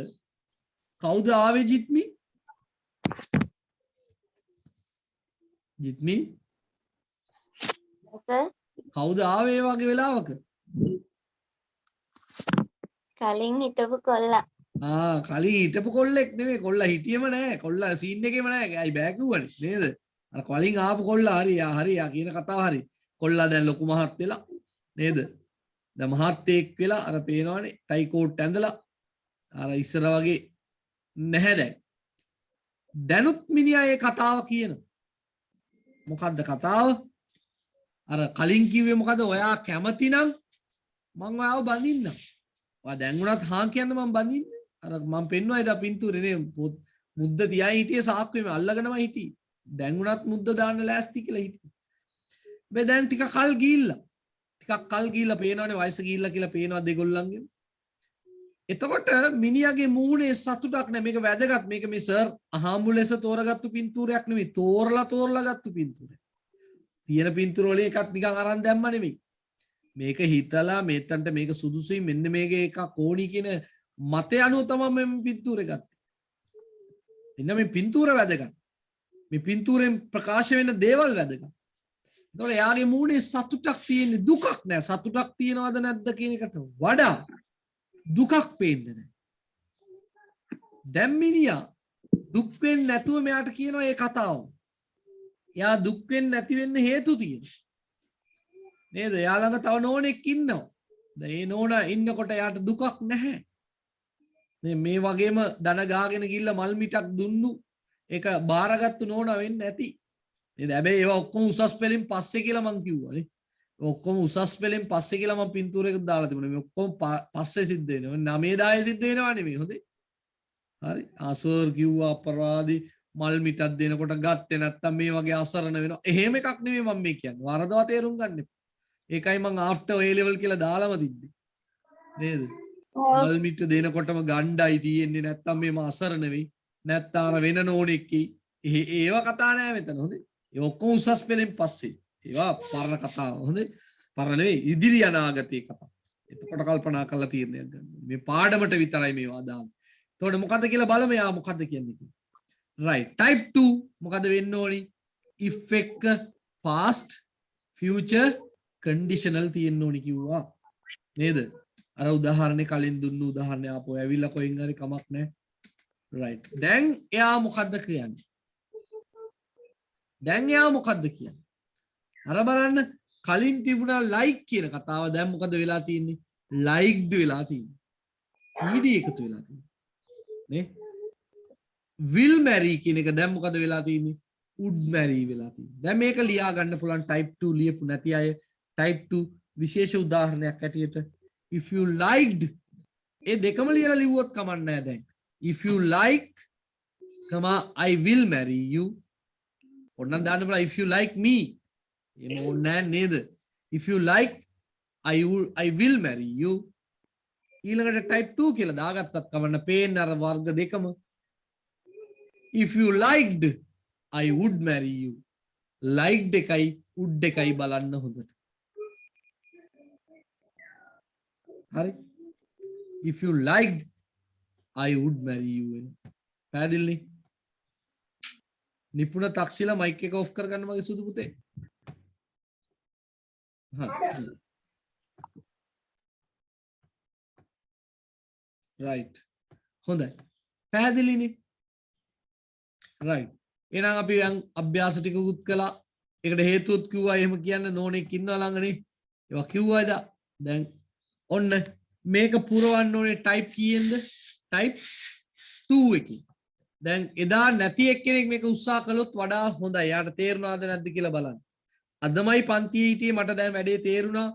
කවුද ආවේ ජිත්මි? ජිත්මි? කවුද ආවේ ඒ වගේ වෙලාවක? කලින් හිටපු කොල්ලා. කලින් හිටපු කොල්ලෙක් නෙමෙයි. කොල්ලා හිටියේම නැහැ. කොල්ලා සීන් එකේම නැහැ. ඇයි බෑ කිව්වනේ නේද? අර කලින් ආපු කොල්ලා හරි යා කියන කතාව හරි. කොල්ලා දැන් ලොකු මහත් වෙලා නේද? දැන් මහත් එක් වෙලා අර පේනවනේ ටයි කෝට් ඇඳලා අර ඉස්සර වගේ නැහැ දැන්. දැනුත් මිනිහා ඒ කතාව කියනවා. මොකද්ද කතාව? අර කලින් කිව්වේ මොකද? ඔයා කැමති නම් මං ඔයාව බඳින්නම්. ඔයා දැන් උනත් හා කියන්න මං බඳින්නේ. අර මං පෙන්නුවා එදා පින්තූරේ නේ මුද්ද තියයි හිටියේ සාක්කුවේම අල්ලගෙනම හිටියේ. දැන් උනත් මුද්ද දාන්න ලෑස්ති කියලා හිටියේ. මේ දැන් ටිකක් කල් ගිහිල්ලා පේනවනේ වයස ගිහිල්ලා කියලා පේනවා දෙගොල්ලන්ගේ. එතකොට මිනිහාගේ මූණේ සතුටක් නැහැ. මේක වැදගත්. මේක මේ සර් අහම්බු ලෙස තෝරගත්තු පින්තූරයක් නෙමෙයි. තෝරලා ගත්තු පින්තූරයක්. තියෙන පින්තූර වල එකක් නිකන් අරන් දැම්ම නෙමෙයි. මේක හිතලා මෙතනට මේක සුදුසුයි මෙන්න මේක එකක් ඕනි කියන මතය අනුව තමයි මම පින්තූරේ ගත්තේ. එන්න මේ පින්තූර වැදගත්. මේ පින්තූරෙන් ප්‍රකාශ වෙන දේවල් වැදගත්. එතකොට එයාගේ මූණේ සතුටක් තියෙන්නේ දුකක් නෑ. සතුටක් තියනවද නැද්ද කියන එකට වඩා දුකක් පේන්නේ නැහැ. දැන් මිනිහා දුක් වෙන්නේ නැතුව මෙයාට කියනවා ඒ කතාව. එයා දුක් වෙන්නේ නැති වෙන්න හේතු තියෙනවා. නේද? එයා ළඟ තව නෝනෙක් ඉන්නවා. දැන් ඒ නෝනා ඉන්නකොට එයාට දුකක් නැහැ. මේ වගේම දන ගාගෙන ගිහිල්ලා මල් මිටක් දුන්නු ඒක බාරගත්තු නෝනා වෙන්නේ නැති. නේද? හැබැයි ඒවා ඔක්කොම උසස් පෙළින් පස්සේ කියලා මං කිව්වානේ. ඔක්කොම උසස් පෙළින් පස්සේ කියලා මම පින්තූරයකට දාලා තිබුණා. මේ ඔක්කොම පස්සේ සිද්ධ වෙනවා. 9 10 සිද්ධ වෙනවා නෙමෙයි. හොඳේ. හරි. ආසර් කිව්වා අපරාධි මල් මිටක් දෙනකොට ගත්තේ නැත්තම් මේ වගේ අසරණ වෙනවා. එහෙම එකක් නෙමෙයි මම මේ කියන්නේ. වරදවා තේරුම් ගන්න එපා. ඒකයි මං ආෆ්ටර් A level කියලා දාලාම තිබ්බේ. නේද? මල් මිට දෙනකොටම ගණ්ඩායි තියෙන්නේ නැත්තම් මේම අසරණ වෙයි. නැත්නම් අර වෙන නෝනෙක්කි. ඒව කතා නෑ මෙතන. හොඳේ. ඒ ඔක්කොම උසස් පෙළෙන් පස්සේ. ඒවා පරණ කතා. හොඳේ. පරණ නෙවෙයි ඉදිරි අනාගතයේ කතා. එතකොට කල්පනා කරලා තීරණයක් ගන්න. මේ පාඩමට විතරයි මේවා අදාළ. එතකොට මොකද්ද කියලා බලමු යා මොකද්ද කියන්නේ. right type 2 මොකද්ද වෙන්න ඕනි? if එක past future conditional තියෙන්න ඕනි කිව්වා. නේද? අර උදාහරණේ කලින් දුන්නු උදාහරණේ ආපෝ ඇවිල්ලා කොහෙන් හරි කමක් නැහැ. right දැන් එයා මොකද්ද කියන්නේ? දැන් එයා මොකද්ද කියන්නේ? අර බලන්න කලින් තිබුණා like කියන කතාව දැන් මොකද වෙලා තියෙන්නේ? liked වෙලා තියෙන්නේ. ඊඩි එකතු වෙලා තියෙන්නේ. නේ? will marry කියන එක දැන් මොකද වෙලා තියෙන්නේ? would marry වෙලා තියෙන්නේ. දැන් මේක ලියා ගන්න පුළුවන් type 2 ලියපු නැති අය type 2 විශේෂ උදාහරණයක් ඇටියට if you liked ඒ දෙකම ලියලා ලිව්වොත් කමක් නැහැ දැන්. if you like I will marry you ඔන්න දාන්න බලන්න if you like me එහෙම ඕනේ නේද? if you like I will marry you ඊළඟට type 2 කියලා දාගත්තත් කමන්න පේන්න අර වර්ග දෙකම if you liked I would marry you liked එකයි would එකයි බලන්න හොඳට. හරි if you liked I would marry you පැහැදිලිනේ? නිපුණ තක්ෂිලා මයික් එක ඔෆ් කරගන්න මගේ සුදු පුතේ. right හොඳයි පැහැදිලිනේ? right එහෙනම් අපි අභ්‍යාස ටික උත් කළා. ඒකට හේතුවත් කිව්වා එහෙම කියන්න නෝනෙක් ඉන්නවා ළඟනේ. ඒවා කිව්වයිද? දැන් ඔන්න මේක පුරවන්න ඕනේ type කීයෙන්ද? type 2 එකකින්. දැන් එදා නැති එක්කෙනෙක් මේක උත්සාහ කළොත් වඩා හොඳයි. යාට තේරුණාද නැද්ද කියලා බලන්න. අදමයි පන්තියේ හිටියේ මට දැන් වැඩේ තේරුණා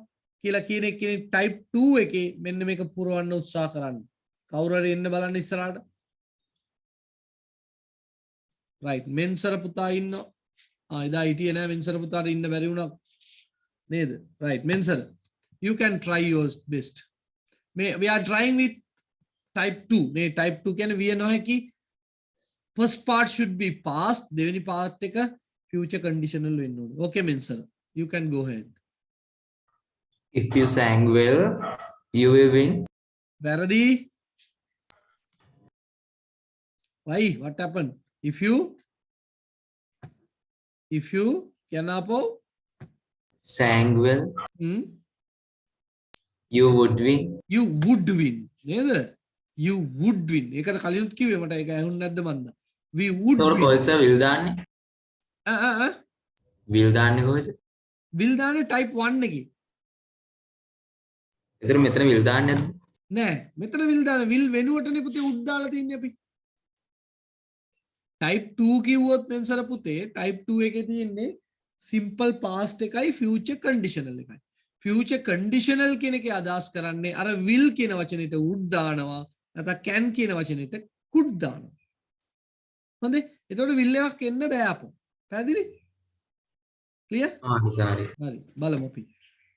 කියලා කියන එක්කෙනෙක් type 2 එකේ මෙන්න මේක පුරවන්න උත්සාහ කරන්න. කවුරු හරි එන්න බලන්න ඉස්සරහට. right මෙන්සර පුතා ඉන්නවා. එදා හිටියේ නෑ මෙන්සර පුතාට ඉන්න බැරි වුණා නේද? right මෙන්සර you can try your best. we are trying with type 2. මේ type 2 කියන්නේ විය නොහැකි. first part should be past. දෙවෙනි part එක future conditional වෙන්න ඕනේ. okay මෙන්සර you can go ahead. if you sang well you will win. වැරදි. why what happened? if you කියන අපෝ sang well you would win. you would win නේද? you would win. ඒකට කලිනුත් කිව්වේ මට ඒක ඇහුන්නේ නැද්ද මන්ද? we would තොර win. කොයිස will දාන්නේ? will දාන්නේ කොහෙද? will දාන්නේ type 1 එකේ. ඒතර මෙතන will දාන්නේ නැද්ද? නෑ මෙතන will දාන will වෙනුවටනේ පුතේ would දාලා තින්නේ අපි. type 2 කිව්වොත් මෙන්සර පුතේ type 2 එකේ තියෙන්නේ simple past එකයි future conditional එකයි. future conditional කියන එකේ අදහස් කරන්නේ අර will කියන වචනෙට would දානවා නැත්නම් can කියන වචනෙට could දානවා. හොඳේ? එතකොට will එකක් එන්න බෑ අපෝ. පැහැදිලි? clear? හරි. හරි. බලමු අපි.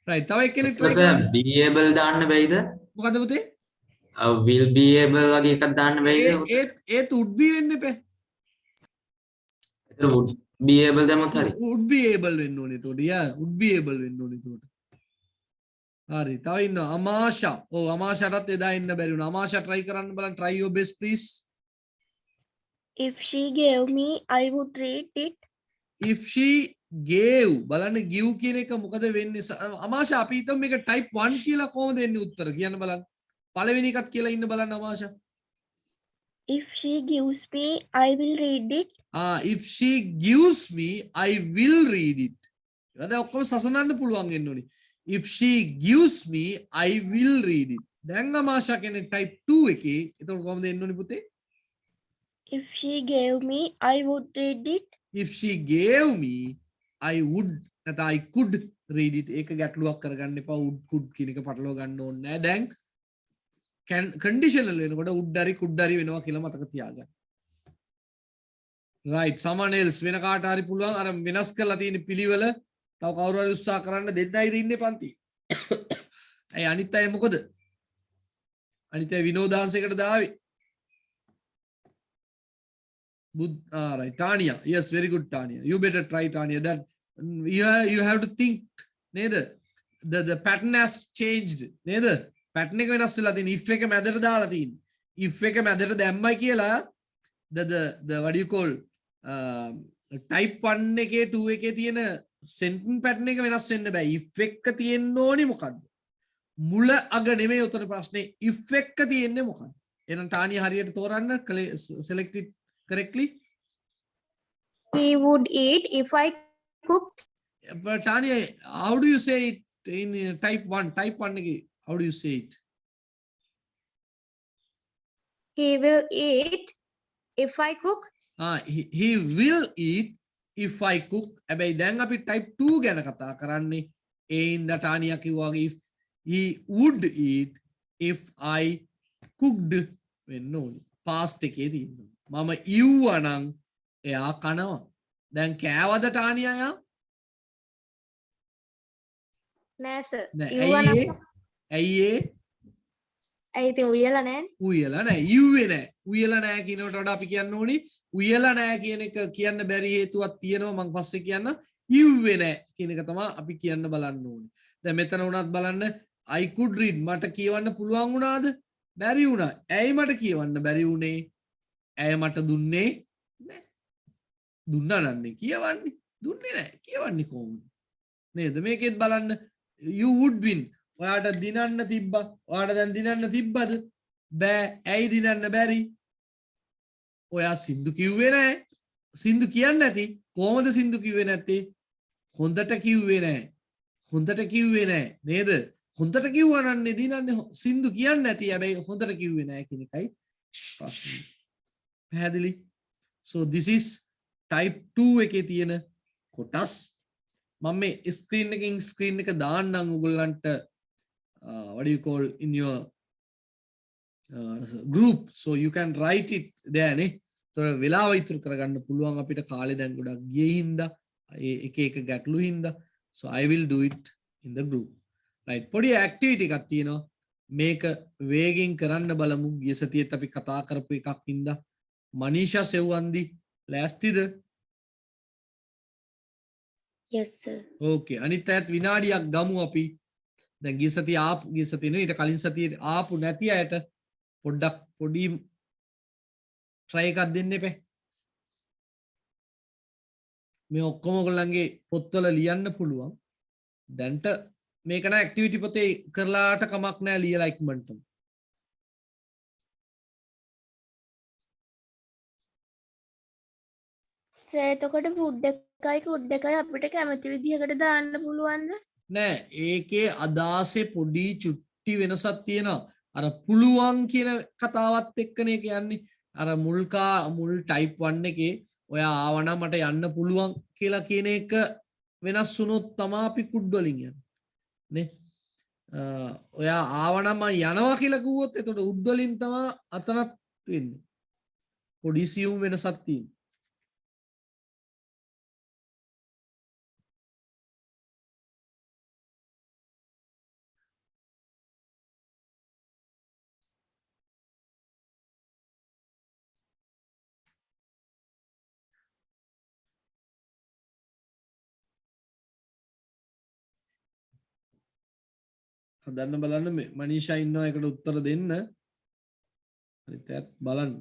right තව එක්කෙනෙක් try කරන්න. be able දාන්න බැයිද? මොකද පුතේ? will be able වගේ එකක් දාන්න බැයිද? ඒත් would be වෙන්න එපා. ඒතර would be able දැම්මත් හරි. would be able වෙන්න ඕනේ එතකොට. yeah would be able වෙන්න ඕනේ එතකොට. හරි තව ඉන්නවා අමාෂා. ඔව් අමාෂාටත් එදා ඉන්න බැරි වුණා. අමාෂා try කරන්න බලන්න. try your best please. if she gave me I would read it. if she gave බලන්න give කියන එක මොකද වෙන්නේ? අමාෂා අපි හිතමු මේක type 1 කියලා කොහොමද එන්නේ උත්තර කියන්න බලන්න. පළවෙනි එකත් කියලා ඉන්න බලන්න අමාෂා. if she gives me I will read it. if she gives me I will read it. දැන් ඔක්කොම සසඳන්න පුළුවන් වෙන්න ඕනි. if she gives me I will read it. දැන් අමාෂා කෙනෙක් type 2 එකේ එතකොට කොහොමද එන්න ඕනි පුතේ? If she gave me I would read it. if she gave me I would නැත්නම් I could read it. ඒක ගැටලුවක් කරගන්න එපා. would could කියන එක පටලවා ගන්න ඕනේ නෑ. දැන් conditional වෙනකොට would හරි could හරි වෙනවා කියලා මතක තියාගන්න. right someone else වෙන කාට හරි පුළුවන් අර වෙනස් කරලා තියෙන පිළිවෙල තව කවුරු හරි උත්සාහ කරන්න දෙන්නයිද ඉන්නේ පන්ති. ඇයි අනිත් අය මොකද? අනිත් අය විනෝදාංශයකට දාවේ. right Tanya, yes, very good Tanya, you better try Tanya. That you have to think neither the pattern has changed neither pattern එක වෙනස් වෙලා තියෙන if එක මැදට දාලා තියෙන if එක මැදට දැම්මයි කියලා the what do you call type 1 එකේ 2 එකේ තියෙන sentence pattern එක වෙනස් වෙන්න බෑ. if එක තියෙන්න ඕනි මොකද්ද? මුල අග නෙමෙයි උතන ප්‍රශ්නේ. if එක තියෙන්නේ මොකක්ද? එහෙනම් Tanya හරියට තෝරන්න select it correctly. He would eat if I cooked. But Tanya, how do you say it in type 1? Type 1 again. How do you say it? He will eat if I cook. He will eat if I cook. හැබැයි දැන් අපි type 2 ගැන කතා කරන්නේ. ඒ ඉඳ Tanya කිව්වා වගේ if he would eat if I cooked වෙන්න ඕනේ. past එකේ තියෙනවා. මම ඉව්වා නම් එයා කනවා. දැන් කෑවද Tanya යා? නෑ sir. ඇයි ඒ? ඇයි ඉතින් උයලා නෑ? උයලා නෑ. ඉව්වේ නෑ. උයලා නෑ කියනකට වඩා අපි කියන්න ඕනි උයලා නෑ කියන එක කියන්න බැරි හේතුවක් තියෙනවා මම පස්සේ කියන්න. ඉව්වේ නෑ කියන එක තමයි අපි කියන්න බලන්න ඕනි. දැන් මෙතන උනත් බලන්න I could read මට කියවන්න පුළුවන් වුණාද? බැරි වුණා. ඇයි මට කියවන්න බැරි වුණේ? ඇය මට දුන්නේ නෑ. දුන්නා නන්නේ කියවන්නේ. දුන්නේ නෑ. කියවන්නේ කොහොමද? නේද? මේකෙත් බලන්න you would win. ඔයාට දිනන්න තිබ්බා. ඔයාට දැන් දිනන්න තිබ්බද? බෑ. ඇයි දිනන්න බැරි? ඔයා සින්දු කිව්වේ නෑ. සින්දු කියන්නේ නැති. කොහොමද සින්දු කිව්වේ නැත්තේ? හොඳට කිව්වේ නෑ. හොඳට කිව්වේ නෑ. නේද? හොඳට කිව්වා නම් දිනන්නේ සින්දු කියන්නේ නැති. හැබැයි හොඳට කිව්වේ නෑ කියන එකයි ප්‍රශ්නේ. පැහැදිලි? So this is type 2 එකේ තියෙන කොටස්. මම මේ ස්ක්‍රීන් එක දාන්නම් ඔයගොල්ලන්ට what do you call in your group so you can write it there නේ. ඒතර වෙලාව ඉතුරු කරගන්න පුළුවන් අපිට කාලේ දැන් ගොඩක් ගියේ හින්දා එක ගැටලු හින්දා so I will do it in the group. right පොඩි activity එකක් තියෙනවා. මේක වේගෙන් කරන්න බලමු. ගිය සතියේත් අපි කතා කරපු එකක් හින්දා මනීෂා සෙව්වන්දි ලෑස්තිද? Yes sir. ඕකේ අනිත් අයත් විනාඩියක් ගමු අපි. දැන් ගිය සතිය ආපු ගිය සතිය නෙවෙයි ඊට කලින් සතියේ ආපු නැති අයට පොඩ්ඩක් පොඩි try එකක් දෙන්න එපේ. මේ ඔක්කොම ඔයගොල්ලන්ගේ පොත්වල ලියන්න පුළුවන්. දැන්ට මේක නා ඇක්ටිවිටි පොතේ කරලාට කමක් නැහැ ලියලා ඉක්මනටම. එතකොට ෆුඩ් එකයි අපිට කැමති විදිහකට දාන්න පුළුවන්ද? නෑ ඒකේ අදාසේ පොඩි චුට්ටි වෙනසක් තියෙනවා. අර පුළුවන් කියන කතාවත් එක්කනේ කියන්නේ. අර මුල් ටයිප් 1 එකේ ඔයා ආවනම් මට යන්න පුළුවන් කියලා කියන එක වෙනස් වුණොත් තමයි අපි කුඩ් වලින් යන්නේ. නේ? ඔයා ආවනම් මම යනවා කියලා කිව්වොත් එතකොට උඩ් වලින් තමයි අතනත් වෙන්නේ. පොඩි සියුම් වෙනසක් තියෙනවා. හදන්න බලන්න මනීෂා ඉන්නවා එකට උත්තර දෙන්න. හරිද? බලන්න.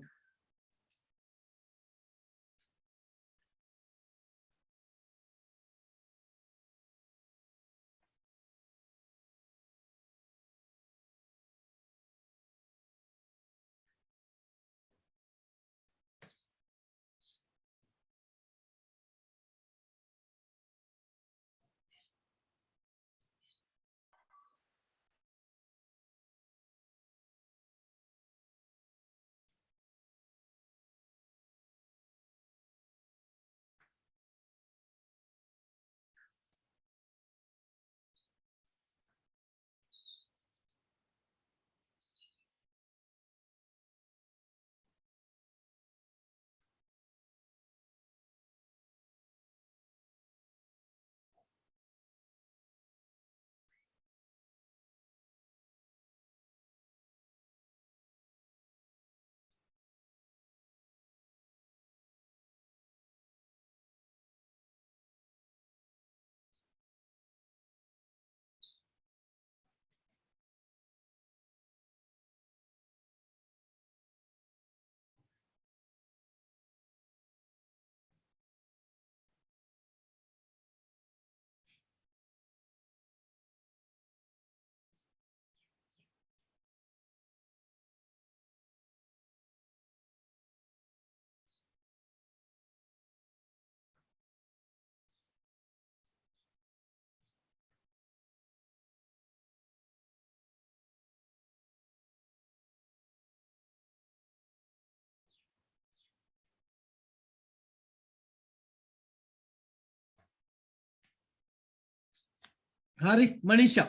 හරි Manisha.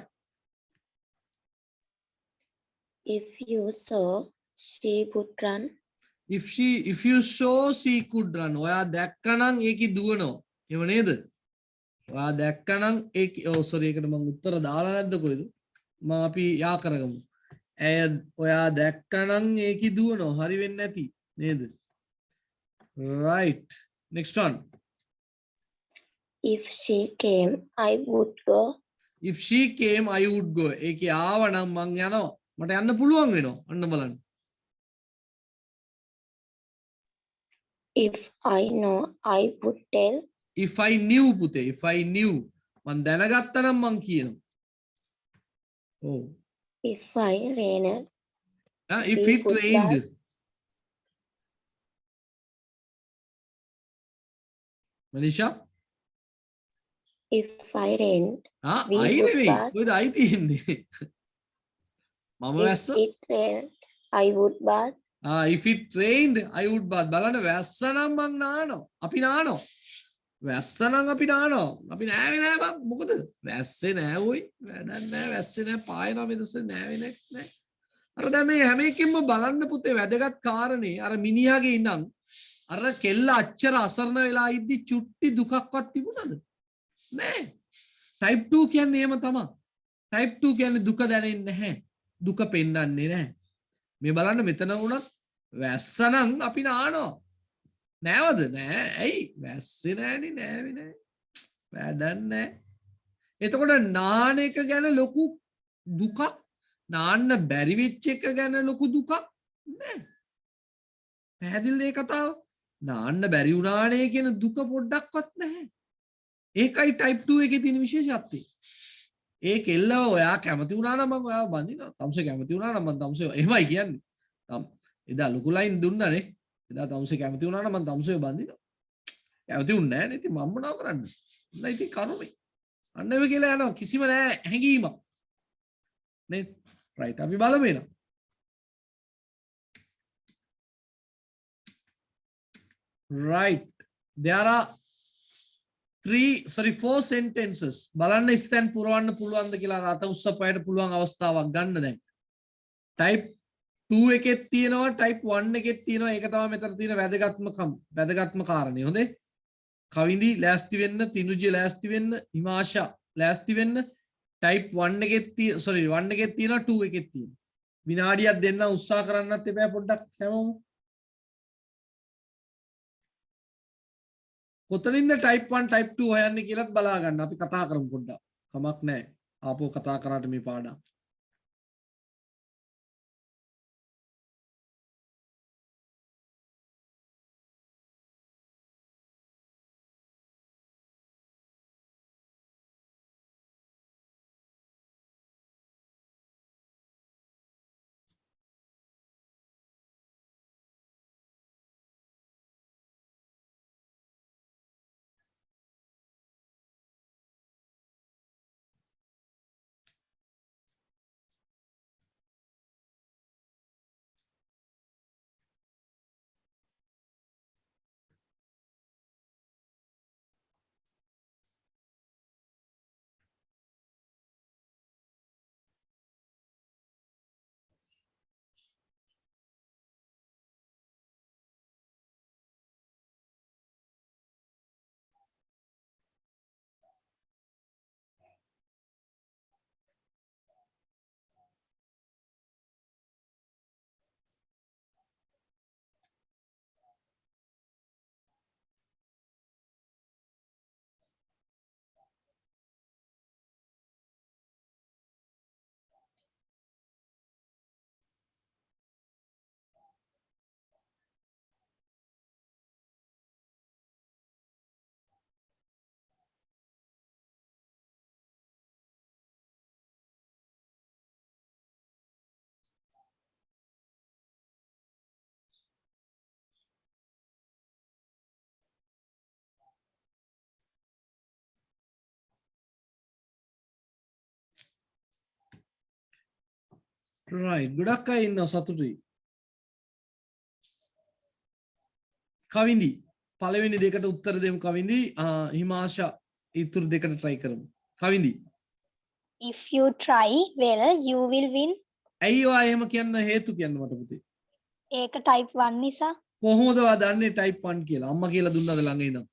If you saw, she would run. if you saw she could run. ඔයා දැක්කනම් ඒකේ දුවනවා. එහෙම නේද? ඔයා දැක්කනම් ඒක sorry ඒකට මම උත්තර දාලා නැද්ද කොයිද? මම අපි යා කරගමු. ඔයා දැක්කනම් ඒකේ දුවනවා. හරි වෙන්නේ නැති නේද? Right. Next one. If she came, I would go. If she came I would go. ඒකේ ආවනම් මං යනවා. මට යන්න පුළුවන් වෙනවා. අන්න බලන්න. If I know, I would tell. If I knew පුතේ. If I knew. මං දැනගත්තා නම් මං කියනවා. ඔව්. If I rained, If we it could rained. buy. Manisha If I rained, we I would නෙවෙයි. bath. කොයිද අයි තියෙන්නේ? මම If වැස්ස. it rained, I would bath. If it rained I would bath. බලන්න වැස්ස නම් මං නානවා. අපි නානවා. වැස්ස නම් අපි නානවා. අපි නෑවේ නෑ බං. මොකද? වැස්සේ නෑ ඔයි. වැඩක් නෑ. වැස්සේ නෑ. පායනවා මෙතන නෑවේ නෑ. අර දැන් මේ හැම එකෙන්ම බලන්න පුතේ වැදගත් කාරණේ අර මිනිහාගේ ඉඳන් අර කෙල්ල අච්චර අසරණ වෙලා ඉද්දි චුට්ටි දුකක්වත් තිබුණාද? නෑ. ටයිප් 2 කියන්නේ එහෙම තමයි. ටයිප් 2 කියන්නේ දුක දැනෙන්නේ නැහැ. දුක පෙන්වන්නේ නැහැ. මේ බලන්න මෙතන වුණත් වැස්ස නම් අපි නානවා. නෑවද? නෑ. ඇයි? වැස්සේ නෑනේ නෑවේ නෑ. වැඩක් නෑ. එතකොට නාන එක ගැන ලොකු දුකක් නාන්න බැරි වෙච්ච එක ගැන ලොකු දුකක් නෑ. පැහැදිලිද මේ කතාව? නාන්න බැරි වුණානේ කියන දුක පොඩ්ඩක්වත් නැහැ. ඒකයි ටයිප් 2 එකේ තියෙන විශේෂත්වය. ඒ කෙල්ල ඔයා කැමති වුණා නම් මම ඔයාව බඳිනවා. තමුසේ කැමති වුණා නම් මම තමුසේ එහෙමයි කියන්නේ. එදා ලොකු ලයින් දුන්නානේ. එදා තමුසේ කැමති වුණා නම් මම තමුසේ බඳිනවා. කැමති වුණ නැහැ නේ. ඉතින් මම මොනව කරන්නේ? නෑ ඉතින් කරුමේ. අන්න ඒව කියලා යනවා. කිසිම නෑ හැංගීමක්. නේ? right අපි බලමු එනවා. right there are 4 sentences බලන්න ස්තැන් පුරවන්න පුළුවන්ද කියලා අත උස්සපයට පුළුවන් අවස්ථාවක් ගන්න දැන් type 2 එකෙත් තියෙනවා type 1 එකෙත් තියෙනවා ඒක තමයි මෙතන තියෙන වැදගත්ම කාරණේ හොඳේ කවින්දි ලෑස්ති වෙන්න තිනුජ්‍ය ලෑස්ති වෙන්න හිමාෂා ලෑස්ති වෙන්න type 1 එකෙත් 1 එකෙත් තියෙනවා 2 එකෙත් තියෙනවා විනාඩියක් දෙන්න උත්සාහ කරන්නත් එපා පොඩ්ඩක් හැමෝම කොතනින්ද type 1 type 2 හොයන්නේ කියලාත් බලා ගන්න අපි කතා කරමු පොඩ්ඩක් කමක් නැහැ ආපහු කතා කරාට මේ පාඩම් right ගොඩක් අය ඉන්නවා සතුටුයි කවින්දි පළවෙනි දෙකට උත්තර දෙමු කවින්දි හිමාෂා ඉතුරු දෙකට try කරමු කවින්දි if you try well, you will win. ඇයි ඔයා එහෙම කියන්න හේතු කියන්න මට පුතේ. ඒක type 1 නිසා. කොහොමද ඔයා දන්නේ type 1 කියලා? අම්මා කියලා දුන්නද ළඟ ඉඳන්?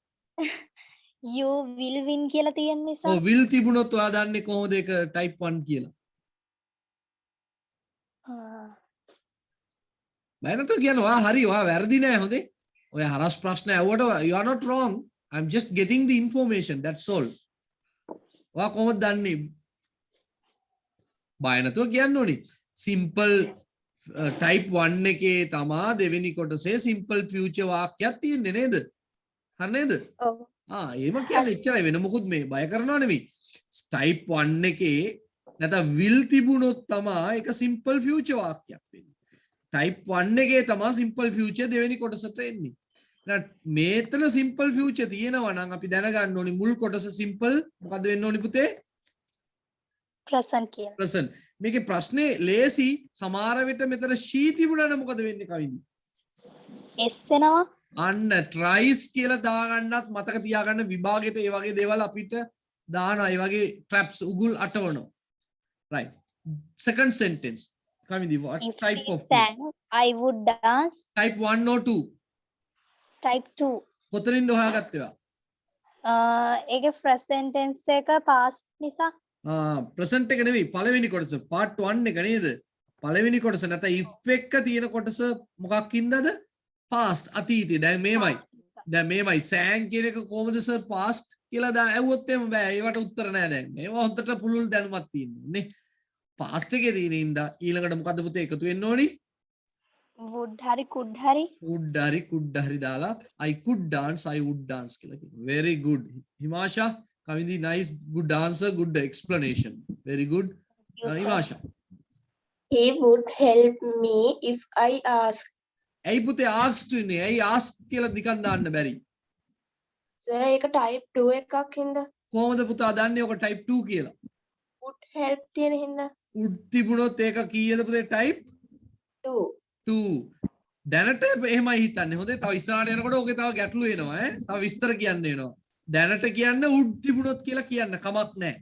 You will win කියලා තියෙන නිසා. ඔව් will තිබුණොත් ඔයා දන්නේ කොහොමද ඒක type 1 කියලා? බය නැතුව කියන්න ඔයා හරි ඔයා වැරදි නෑ හොඳේ. ඔයා හරස් ප්‍රශ්න ඇහුවට you are not wrong. I'm just getting the information, that's all. ඔයා කොහොමද දන්නේ? බය නැතුව කියන්න ඕනි. simple type 1 එකේ තමා දෙවෙනි කොටසේ simple future වාක්‍යයක් තියෙන්නේ නේද? හරි නේද? ඔව්. එහෙම කියන්නේ එච්චරයි වෙන මොකුත් මේ බය කරනව නෙමෙයි. type 1 එකේ නැත්නම් will තිබුණොත් තමා ඒක simple future වාක්‍යයක් වෙන්නේ. type 1 එකේ තමා simple future දෙවෙනි කොටසට එන්නේ. මේතන simple future තියෙනවා නම් අපි දැනගන්න ඕනි මුල් කොටස simple මොකද්ද වෙන්න ඕනි පුතේ? present කියලා. present. මේකේ ප්‍රශ්නේ ලේසි සමහර විට මෙතන she තිබුණා නම් මොකද වෙන්නේ කවින්ද? s එනවා. අන්න tries කියලා දාගන්නත් මතක තියාගන්න විභාගෙට ඒ වගේ දේවල් අපිට දානවා. ඒ වගේ traps උගුල් අටවනවා. right. second sentence. Kavinda what If type she of sang, I would dance. type 1 or 2? type 2. කොතනින්ද හොයාගත්තේ ඔයා? ඒකේ present tense එක past නිසා. ප්‍රසන්ට් එක නෙවෙයි පළවෙනි කොටස part 1 එක නේද? පළවෙනි කොටස නැත්නම් if එක තියෙන කොටස මොකක්ින්දද? past අතීතේ. දැන් මේමයි sang කියන එක කොහොමද සර් past කියලා ඇහුවොත් එහෙම බෑ. ඒවට උත්තර නෑ දැන්. ඒවා හොඳට පුළුල් දැනුමක් තියෙනවා නේ. past එකේ තියෙන ඉඳ ඊළඟට මොකද්ද පුතේ එකතු වෙන්න ඕනි? would hari could hari. could hari දාලා I could dance I would dance කියලා කියනවා. very good. Himasha Kavindi, nice, good answer, good explanation. Very good. Himasha. He would help me if I ask. ඇයි පුතේ asked වෙන්නේ? ඇයි ask කියලා නිකන් දාන්න බැරි? Sir, ඒක type 2 එකක් හින්දා. කොහොමද පුතා දන්නේ ඔක type 2 කියලා? would help තියෙන හින්දා. would තිබුණොත් ඒක කීයද පුතේ type 2. 2. දැනට එහෙමයි හිතන්නේ. හොඳේ තව ඉස්සරහට යනකොට ඕකේ තව ගැටලු එනවා ඈ. තව විස්තර කියන්න එනවා. දැනට කියන්න would තිබුණොත් කියලා කියන්න කමක් නැහැ.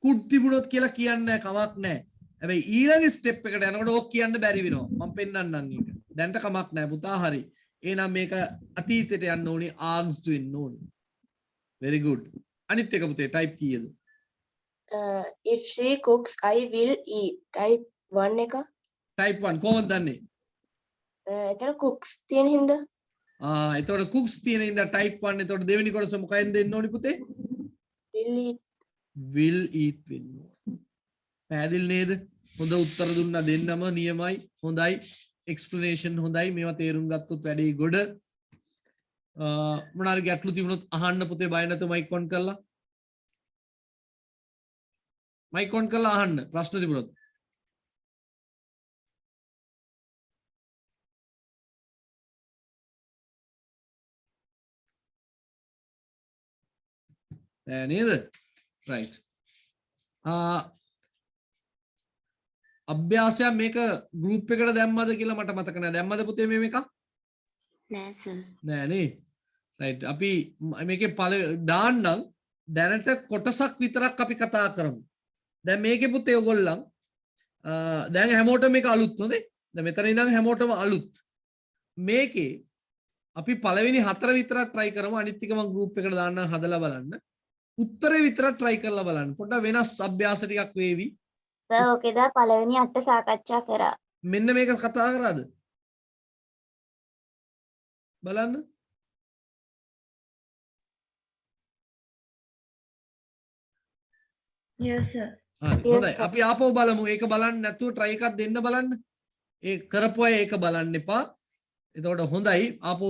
could තිබුණොත් කියලා කියන්න කමක් නැහැ. හැබැයි ඊළඟ ස්ටෙප් එකට යනකොට ඕක කියන්න බැරි වෙනවා. මම පෙන්නන්නම් ඒක. දැනට කමක් නැහැ පුතා හරි. එහෙනම් මේක අතීතයට යන්න ඕනි asked වෙන්න ඕනි. very good. අනිත් එක පුතේ type කීයද? If she cooks I will eat. type 1 එක. type 1 කොහොමද දන්නේ? එතන cooks තියෙන හින්දා. එතකොට cooks තියෙන ඉඳ type 1 එතකොට දෙවෙනි කොටස මොකෙන්ද එන්න ඕනි පුතේ? will eat වෙන්න ඕනි. පැහැදිලි නේද? හොඳ උත්තර දුන්නා දෙන්නම නියමයි. හොඳයි. explanation හොඳයි. මේවා තේරුම් ගත්තොත් වැඩේ ගොඩ. මොනාරි ගැටලු තිබුණොත් අහන්න පුතේ බය නැතුව mic on කරලා. mic on කරලා අහන්න ප්‍රශ්න තිබුණොත්. නේද? right. අභ්‍යාසයක් මේක group එකට දැම්මද කියලා මට මතක නැහැ. දැම්මද පුතේ මේක? නෑ සර්. නෑ නේ. right. අපි මේකේ දාන්නම් දැනට කොටසක් විතරක් අපි කතා කරමු. දැන් මේකේ පුතේ ඔයගොල්ලන් දැන් හැමෝටම මේක අලුත් හොඳේ. දැන් මෙතන ඉඳන් හැමෝටම අලුත්. මේකේ අපි පළවෙනි 4 විතරක් try කරමු. අනිත් ටික මම group එකට දාන්නම් හදලා බලන්න. උත්තරේ විතරක් try කරලා බලන්න. පොඩ්ඩක් වෙනස් අභ්‍යාස ටිකක් වේවි. සර් ඔකේද පළවෙනි 8 සාකච්ඡා කරා. මෙන්න මේක කතා කරාද? බලන්න. yes sir. හරි හොඳයි. අපි ආපහු බලමු. ඒක බලන්න නැතුව try එකක් දෙන්න බලන්න. ඒ කරපු අය ඒක බලන්න එපා. එතකොට හොඳයි. ආපහු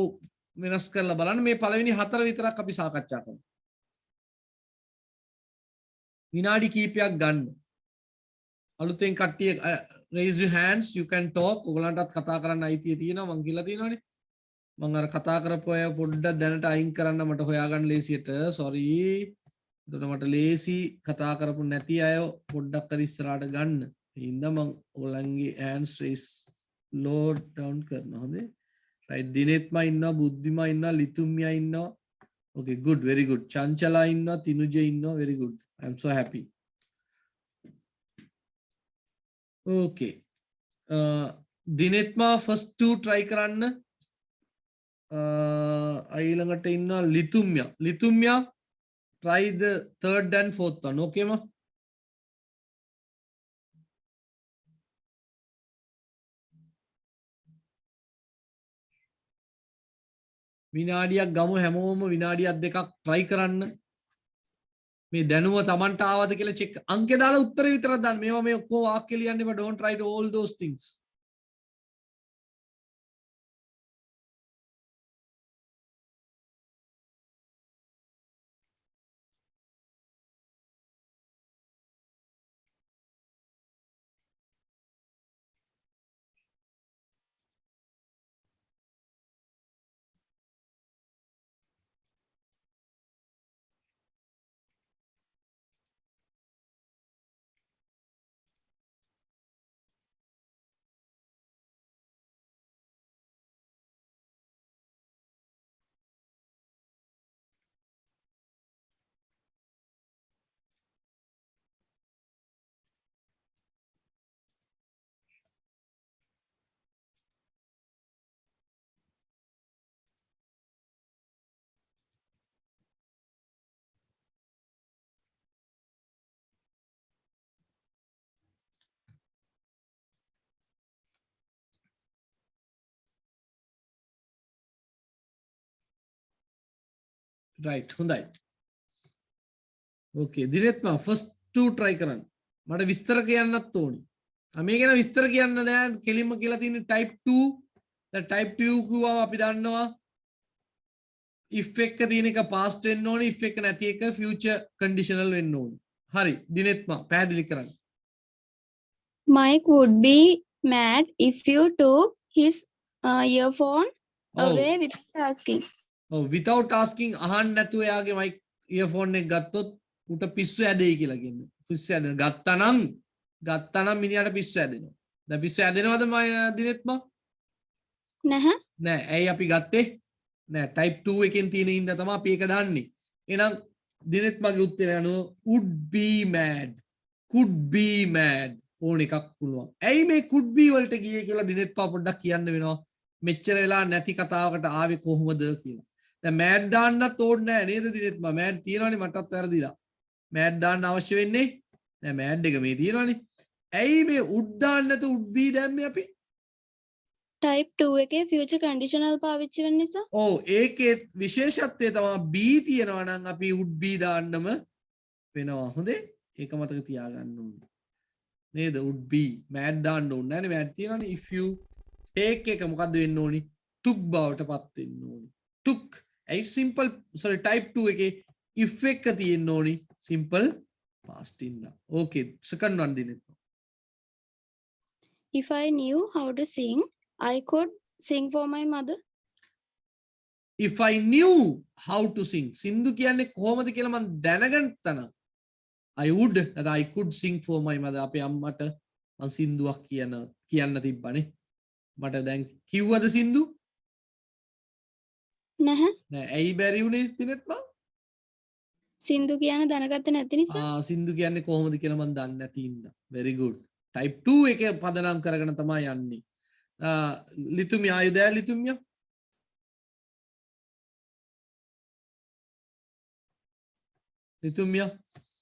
වෙනස් කරලා බලන්න. මේ පළවෙනි 4 විතරක් අපි සාකච්ඡා කරමු. විනාඩි කීපයක් ගන්න. අලුතෙන් කට්ටිය raise your hands, you can talk. ඔයගලන්ටත් කතා කරන්න අයිතිය තියෙනවා මං කියලා තියෙනවානේ. මං අර කතා කරපු අය පොඩ්ඩක් දැනට අයින් කරන්න මට හොයාගන්න ලේසියට. sorry. එතකොට මට ලේසි කතා කරපු නැති අය පොඩ්ඩක් අර ඉස්සරහට ගන්න. ඒ හින්දා මං ඔයගලන්ගේ hands raise load down කරනවා. හොඳේ. right. දිනෙත්මා ඉන්නවා, බුද්ධිමා ඉන්නවා, ලිතුම්මියා ඉන්නවා. okay good, very good. චංචලා ඉන්නවා, තිනුජේ ඉන්නවා, very good. I am so happy. Okay. දිනෙත්මා first two try කරන්න. ඊළඟට ඉන්න ලිතුම්යා try the third and fourth one. Okay ma? විනාඩියක් ගමු හැමෝම විනාඩියක් දෙකක් try කරන්න. මේ දැනුව Tamanට ආවද කියලා check අංකේ දාලා උත්තරේ විතරක් දාන්න. මේවා මේ ඔක්කොම වාක්‍ය ලියන්න එපා. Don't write all those things. Right, හොඳයි. Okay, දිනෙත්මා first two try කරන්න. මට විස්තර කියන්නත් ඕනි. මේ ගැන විස්තර කියන්න නෑ කෙලින්ම කියලා තියෙන්නේ type 2. දැන් type 2 කිව්වම අපි දන්නවා if එක තියෙන එක past වෙන්න ඕනි, if එක නැති එක future conditional වෙන්න ඕනි. හරි, දිනෙත්මා පැහැදිලි කරන්න. Mike would be mad if you took his earphone away without asking. Without asking අහන්න නැතුව එයාගේ mic earphone එක ගත්තොත් උට පිස්සු ඇදෙයි කියලා කියන්නේ. පිස්සු ඇදෙන. ගත්තනම් මිනිහට පිස්සු ඇදෙනවා. දැන් පිස්සු ඇදෙනවද දිනෙත්මා? නැහැ. නෑ. ඇයි අපි ගත්තේ? නෑ. type 2 එකෙන් තියෙන ඉඳ තමයි අපි ඒක දාන්නේ. එහෙනම් දිනෙත්මාගේ උත්තරය අනුව would be mad, could be mad ඕන එකක් පුළුවන්. ඇයි මේ could be වලට ගියේ කියලා දිනෙත්මා පොඩ්ඩක් කියන්න වෙනවා. මෙච්චර වෙලා නැති කතාවකට ආවේ කොහොමද කියලා. දැන් මෑඩ් දාන්නත් ඕනේ නැහැ නේද දිනෙත්මා? මෑඩ් තියනවනේ මටත් වැරදිලා. මෑඩ් දාන්න අවශ්‍ය වෙන්නේ නෑ. මෑඩ් එක මේ තියනවනේ. ඇයි මේ would දාන්න නැතුව would be දැම්මේ අපි? type 2 එකේ future conditional පාවිච්චි වෙන නිසා. ඔව් ඒකේ විශේෂත්වය තමයි be තියනවා නම් අපි would be දාන්නම වෙනවා. හොඳේ? ඒක මතක තියාගන්න ඕනේ. නේද? would be මෑඩ් දාන්න ඕනේ නෑනේ. මෑඩ් තියනවනේ. if you take එක මොකද්ද වෙන්න ඕනි? took බවට පත් වෙන්න ඕනි. took a simple type 2 එකේ if එක තියෙන්න ඕනි simple past ඉන්න. Okay, second one දිනෙත්. If I knew how to sing, I could sing for my mother. If I knew how to sing. සින්දු කියන්නේ කොහොමද කියලා මම දැනගත්තා නම් I would that I could sing for my mother. අපේ අම්මට මම සින්දුවක් කියන්න තිබ්බනේ. මට දැන් කිව්වද සින්දු? නැහැ. නෑ. ඇයි බැරි වුනේ දිනෙත්මා? සින්දු කියන දැනගත්තේ නැති නිසා. සින්දු කියන්නේ කොහොමද කියලා මම දන්නේ නැති ඉඳා. Very good. Type 2 එක පදනම් කරගෙන තමයි යන්නේ. ලිතුමියා are you there ලිතුමියා? ලිතුමියා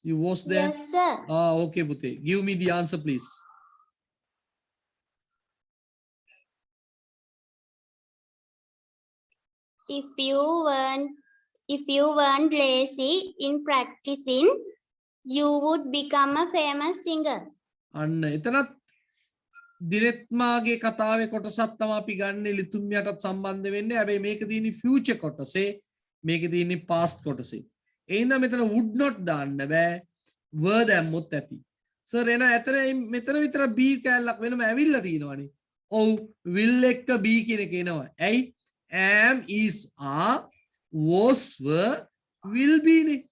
you was there? Yes, sir. Okay පුතේ. Give me the answer please. If you weren't lazy in practicing, you would become a famous singer. අන්න එතනත් දිනෙත්මාගේ කතාවේ කොටසක් තමයි අපි ගන්න ලිතුමියාටත් සම්බන්ධ වෙන්නේ. හැබැයි මේක තියෙන්නේ future කොටසේ, මේකේ තියෙන්නේ past කොටසේ. ඒ හින්දා මෙතන would not දාන්න බෑ. were දැම්මොත් ඇති. සර් එන මෙතන විතර be කැලලක් වෙනම ඇවිල්ලා තියෙනවානේ. ඔව් will එක්ක be කියන එක එනවා. ඇයි? am, is, are, was, were, will be නේ.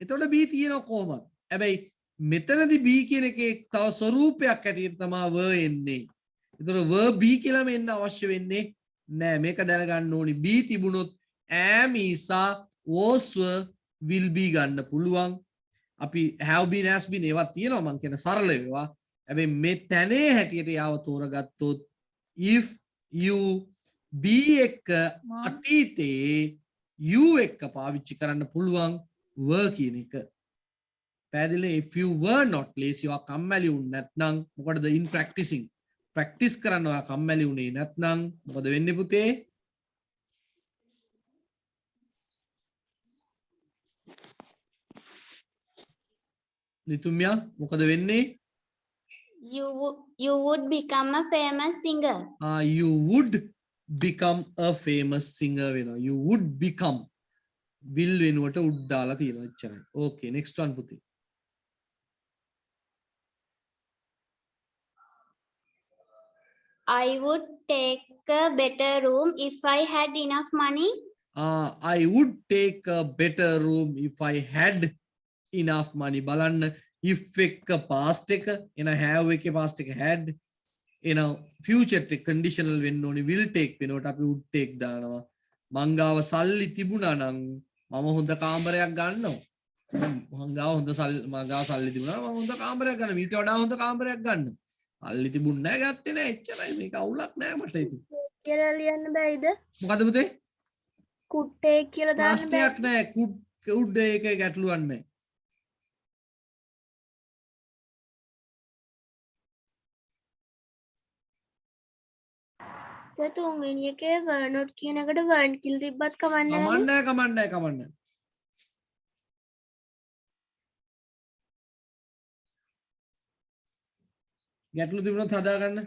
එතකොට be තියෙනවා කොහොමද? හැබැයි මෙතනදී be කියන එකේ තව ස්වරූපයක් ඇටියට තමයි were එන්නේ. එතකොට were be කියලාම එන්න අවශ්‍ය වෙන්නේ නෑ. මේක දැනගන්න ඕනි. be තිබුණොත් am, is, are, was, were, will be ගන්න පුළුවන්. අපි have been, has been ඒවා තියෙනවා මං කියන සරල ඒවා. හැබැයි මේ තැනේ හැටියට යාව තෝරගත්තොත් if you be එක අතීතයේ you එක්ක පාවිච්චි කරන්න පුළුවන් were කියන එක. පැහැදිලි? if you were not lazy ඔයා කම්මැලි වුනේ නැත්නම් මොකටද in practicing practice කරන්න ඔයා කම්මැලි වුනේ නැත්නම් මොකද වෙන්නේ පුතේ? නිතුම්යා මොකද වෙන්නේ? You would become a famous singer. You would become a famous singer වෙනවා. You would become will වෙනුවට would දාලා තියෙනවා එච්චරයි. Okay, next one පුතේ. I would take a better room if I had enough money. I would take a better room if I had enough money. බලන්න if එක past එක එන have එකේ past එක had එන future එක conditional වෙන්න ඕනේ will take වෙනකොට අපි would take දානවා. මං ගාව සල්ලි තිබුණා නම් මම හොඳ කාමරයක් ගන්නවා. මං ගාව සල්ලි තිබුණා මම හොඳ කාමරයක් ගන්නවා. ඊට වඩා හොඳ කාමරයක් ගන්නවා. සල්ලි තිබුණ නැහැ ගත්තේ නැහැ එච්චරයි. මේක අවුලක් නැහැ මට ඉතින්. කියලා ලියන්න බෑයිද? මොකද පුතේ? could take කියලා දාන්න බෑ. ප්‍රශ්නයක් නැහැ. could එකේ ගැටලුවක් නැහැ. තුන්වෙනි එකේ were not කියන එකට weren't කියලා තිබ්බත් කමන්නේ නැහැ. කමන්නේ. ගැටලු තිබුණොත් හදාගන්න.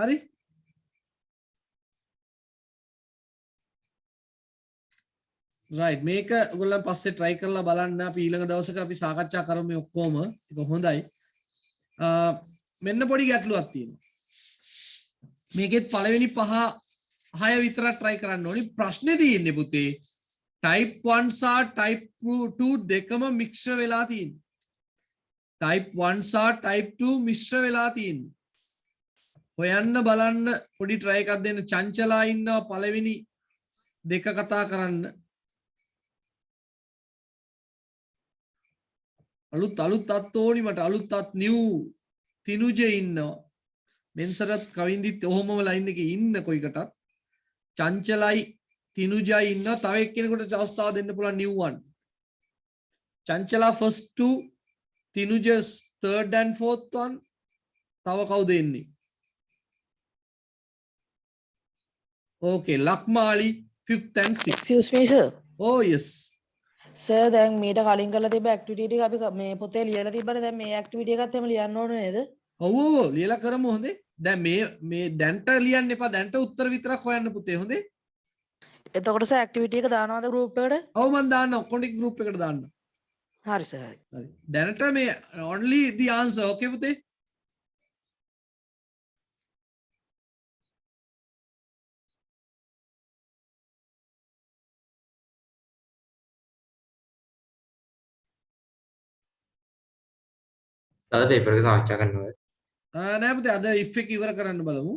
හරි? right මේක ඔයගොල්ලන් පස්සේ try කරලා බලන්න. අපි ඊළඟ දවසක අපි සාකච්ඡා කරමු මේ ඔක්කොම. ඒක හොඳයි. මෙන්න පොඩි ගැටලුවක් තියෙනවා. මේකෙත් පළවෙනි 6 විතරක් try කරන්න ඕනි. ප්‍රශ්නේ තියෙන්නේ පුතේ type 1 සහ type 2 දෙකම මික්ෂර් වෙලා තියෙන්නේ. type 1 සහ type 2 මිශ්‍ර වෙලා තියෙන්නේ. හොයන්න බලන්න පොඩි try එකක් දෙන්න. චංචලා ඉන්නවා පළවෙනි දෙක කතා කරන්න. අලුත් අත් ඕනි මට. අලුත් අත් new තිනුජේ ඉන්නවා. මෙන්සරත් කවින්දිත් ඔහොමම ලයින් එකේ ඉන්න කොයිකටත්. චංචලයි තිනුජයි ඉන්නවා. තව එක්කෙනෙකුට අවස්ථාව දෙන්න පුළුවන් new one. චංචලා first two, තිනුජස් third and fourth one. තව කවුද ඉන්නේ? okay, Lakmali fifth and sixth. Excuse me sir. oh yes. sir දැන් මීට කලින් කරලා තිබ්බ ඇක්ටිවිටි ටික අපි මේ පොතේ ලියලා තිබ්බනේ. දැන් මේ ඇක්ටිවිටි එකත් එහෙම ලියන්න ඕනේ නේද? ඔව් ලියලා කරමු. හොඳේ. දැන් මේ දැන්ට ලියන්න එපා. දැන්ට උත්තර විතරක් හොයන්න පුතේ. හොඳේ. එතකොට සර් ඇක්ටිවිටි එක දානවද group එකට? ඔව් මම දාන්න. ඔක්කොම ටික group එකට දාන්න. හරි සර්. හරි. දැනට මේ only the answer. okay පුතේ. අද පේපර් එක සාකච්ඡා කරනවා. නෑ පුතේ අද if එක ඉවර කරන්න බලමු.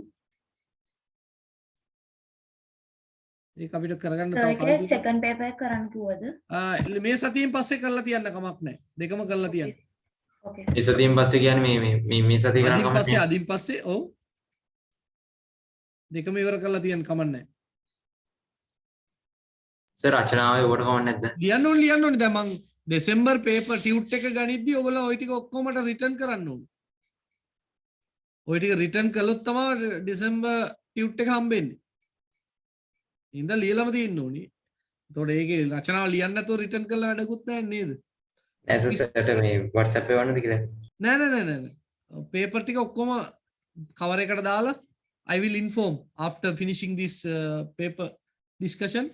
ඒක අපිට කරගන්න තව කලින් second paper එක කරන්න කිව්වද? මේ සතියෙන් පස්සේ කරලා තියන්න කමක් නැහැ. දෙකම කරලා තියන්න. okay. මේ සතියෙන් පස්සේ කියන්නේ මේ සතිය කරන්න අදින් පස්සේ ඔව්. දෙකම ඉවර කරලා තියන්න කමක් නැහැ. සර් රචනාවේ උඩට කවන්න නැද්ද? ලියන්න ඕනේ. දැන් මං දෙසැම්බර් පේපර් ටියුට් එක ගනිද්දී ඔයගොල්ලෝ ওই ටික ඔක්කොමට රිටර්න් කරන්න ඕනේ. ওই ටික රිටර්න් කළොත් තමයි දෙසැම්බර් ටියුට් එක හම්බෙන්නේ. ඉඳ ලියලම තියෙන්න ඕනේ. එතකොට ඒකේ රචනාව ලියන්න නැතුව රිටර්න් කරලා වැඩකුත් නැහැ නේද? නෑ සර්ට මේ WhatsApp එකේ වන්නද කියලා. නෑ. පේපර් ටික ඔක්කොම කවර් එකට දාලා I will inform after finishing this paper discussion.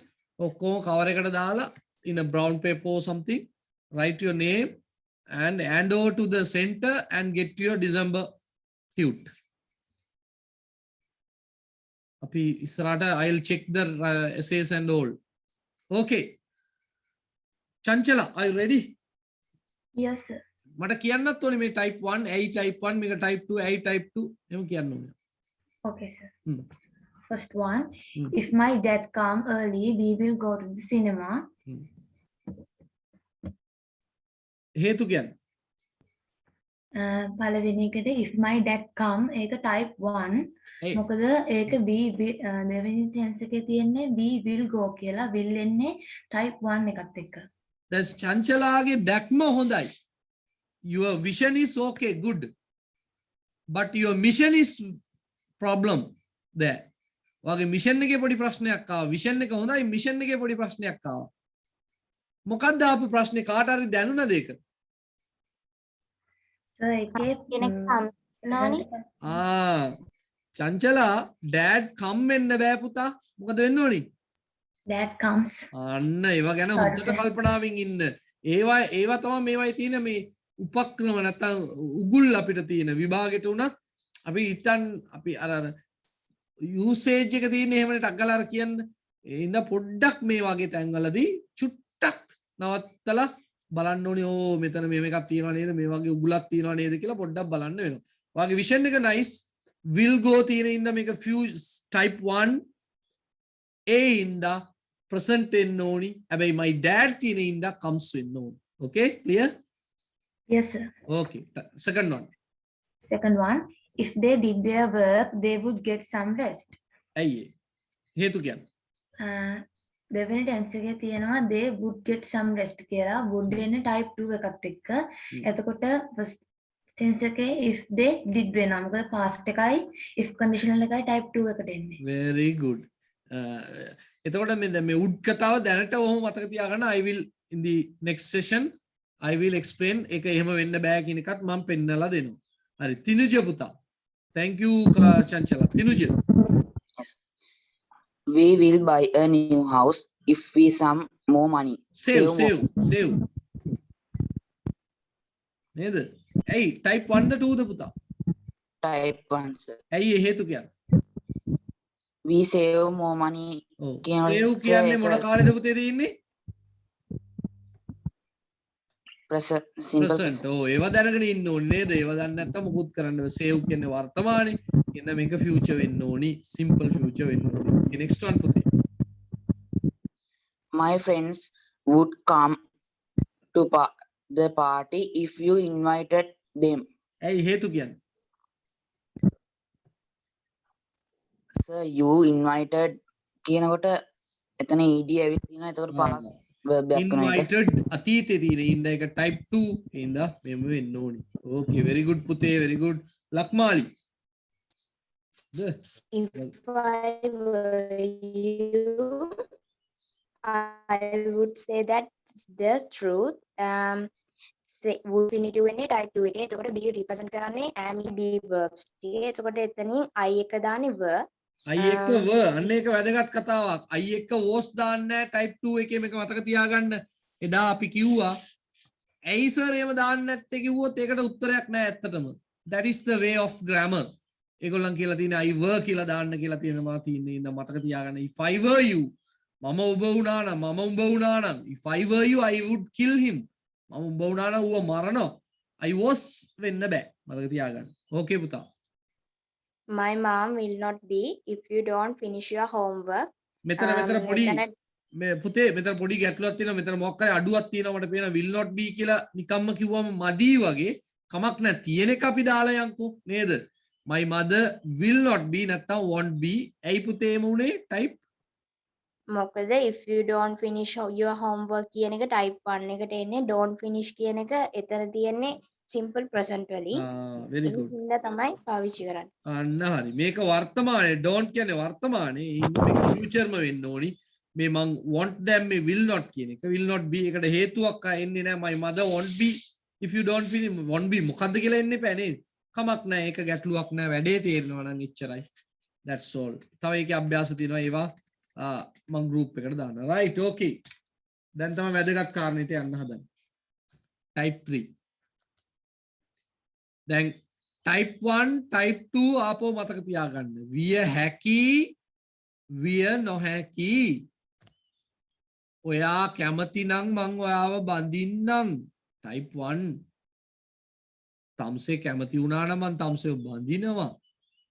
ඔක්කොම කවර් එකට දාලා in a brown paper or something, write your name and hand over to the center and get to your December tute. Api isarata I'll check the essays and all. Okay. Chanchala, are you ready? yes sir. මට කියන්නත් ඕනේ මේ type 1 A type 1 මේක type 2 A type 2 එහෙම කියන්න ඕනේ. okay sir. first one. Hmm. If my dad come early, we will go to the cinema. හේතු කියන්නේ පළවෙනි එකට if my dad come ඒක type 1. ඇයි? මොකද ඒක දෙවෙනි tense එකේ තියෙන්නේ we will go කියලා will එන්නේ type 1 එකත් එක්ක. දැන් චංචලාගේ දැක්ම හොඳයි. Your vision is okay, good. But your mission is problem there. වගේ mission එකේ පොඩි ප්‍රශ්නයක් ආවා. vision එක හොඳයි, mission එකේ පොඩි ප්‍රශ්නයක් ආවා. මොකක්ද ආපු ප්‍රශ්නේ? කාට හරි දැනුණද ඒක? So ඒකේ කෙනෙක් හම්බුණානේ. චංචලා dad come වෙන්න බෑ පුතා. මොකද වෙන්න ඕනි? dad comes. අන්න ඒවා ගැන හොඳට කල්පනාවෙන් ඉන්න. ඒවා තමයි මේවයි තියෙන මේ උපක්‍රම නැත්තම් උගුල් අපිට තියෙන විභාගෙට උනත් අපි ඉතින් අපි අර යූසේජ් එක තියෙන එහෙම ටක් ගාලා අර කියන්න. ඒ ඉඳ පොඩ්ඩක් මේ වගේ තැන්වලදී චුට්ටක් නවත්තලා බලන්න ඕනේ. ඕ මෙතන මේව එකක් තියෙනවා නේද? මේ වගේ උගුලක් තියෙනවා නේද කියලා පොඩ්ඩක් බලන්න වෙනවා. වාගේ විෂන් එක nice. will go තියෙන ඉඳ මේක few type 1 a ඉඳ present වෙන්න ඕනි. හැබැයි my dad තියෙන ඉඳ comes වෙන්න ඕනි. Okay, clear? Yes sir. Okay, second one. Second one, if they did their work, they would get some rest. ඇයි ඒ? හේතු කියන්නේ දෙවෙනි tense එකේ තියෙනවා they would get some rest කියලා. would එන්නේ type 2 එකත් එක්ක. එතකොට first tense එකේ if they did වෙනවා. මොකද past එකයි if conditional එකයි type 2 එකට එන්නේ. very good. එතකොට මේ උඩ් කතාව දැනට ඔහොම මතක තියාගන්න. I will in the next session I will explain ඒක එහෙම වෙන්න බෑ කියන එකත් මම පෙන්නලා දෙනවා. හරි තිනුජ පුතා. Thank you චංචලා. තිනුජ. We will buy a new house if we some more money. Save. නේද? ඇයි type 1 ද 2 ද පුතා? Type 1 sir. ඇයි ඒ හේතු කියන්නේ? We save more money. save කියන්නේ මොන කාලෙද පුතේ තියෙන්නේ? simple present. ඒව දැනගෙන ඉන්න ඕනේ නේද? ඒව දන්නේ නැත්නම් මොකුත් කරන්න බෑ. save කියන්නේ වර්තමානේ. එන්න මේක future වෙන්න ඕනි. simple future වෙන්න ඕනි. Okay, next one පුතේ. My friends would come to the party if you invited them. ඇයි හේතු කියන්නේ? Sir, you invited කියනකොට එතන ed ඇවිත් තියෙනවා. ඒතකොට past verb එකක් වෙනවා. invited අතීතේ තියෙන ඉඳ එක type 2 ඉඳ මෙහෙම වෙන්න ඕනි. okay, very good පුතේ, very good. Lakmali. If I were you, I would say that the truth. Say would infinitive වෙන්නේ type 2 එකේ. එතකොට be represent කරන්නේ am be verbs. ටිකේ. එතකොට එතනින් I එක දාන්නේ were. I එක were. අන්න ඒක වැදගත් කතාවක්. I එක was දාන්නේ type 2 එකේ මේක මතක තියාගන්න. එදා අපි කිව්වා ඇයි සර් එහෙම දාන්නේ නැත්තේ කිව්වොත් ඒකට උත්තරයක් නැහැ ඇත්තටම. That is the way of grammar. ඒගොල්ලන් කියලා තියෙන I were කියලා දාන්න කියලා තියෙනවා තියෙන්නේ. ඉතින් මතක තියාගන්න. If I were you, මම ඔබ වුණා නම්, මම උඹ වුණා නම්, if I were you, I would kill him. මම උඹ වුණා නම් ඌව මරනවා. I was වෙන්න බෑ. මතක තියාගන්න. Okay පුතා. My mom will not be if you don't finish your homework. මෙතන පොඩි මේ පුතේ මෙතන පොඩි ගැටලුවක් තියෙනවා. මෙතන මොකක් හරි අඩුවක් තියෙනවා. මට පේනවා will not be කියලා නිකම්ම කිව්වම මදි වගේ කමක් නැහැ. තියෙන එක අපි දාලා යන්කෝ නේද? My mother will not be නැත්තම් won't be. ඇයි පුතේ එම උනේ type? මොකද if you don't finish your homework කියන එක type 1 එකට එන්නේ. don't finish කියන එක එතන තියෙන්නේ simple present වලින්. very good. ඉන්න තමයි පාවිච්චි කරන්නේ. අන්න හරි. මේක වර්තමානයේ don't කියන්නේ වර්තමානයේ ඉන්න මේක future ම වෙන්න ඕනි. මේ මං want them මේ will not කියන එක will not be එකට හේතුවක් එන්නේ නැහැ. my mother won't be if you don't finish won't be මොකද්ද කියලා එන්නේ නැහැ නේද? කමක් නැහැ. ඒක ගැටලුවක් නැහැ. වැඩේ තේරෙනවා නම් එච්චරයි. that's all. තව ඒකේ අභ්‍යාස තියෙනවා ඒවා මං group එකට දානවා. right, okay. දැන් තමයි වැදගත් කාරණේට යන්න හදන්නේ. type 3. දැන් type 1 type 2 ආපහු මතක තියාගන්න. විය හැකි විය නොහැකි. ඔයා කැමති නම් මං ඔයාව බඳින්නම්. type 1. තම්සේ කැමති වුණා නම් මං තම්සේ බඳිනවා.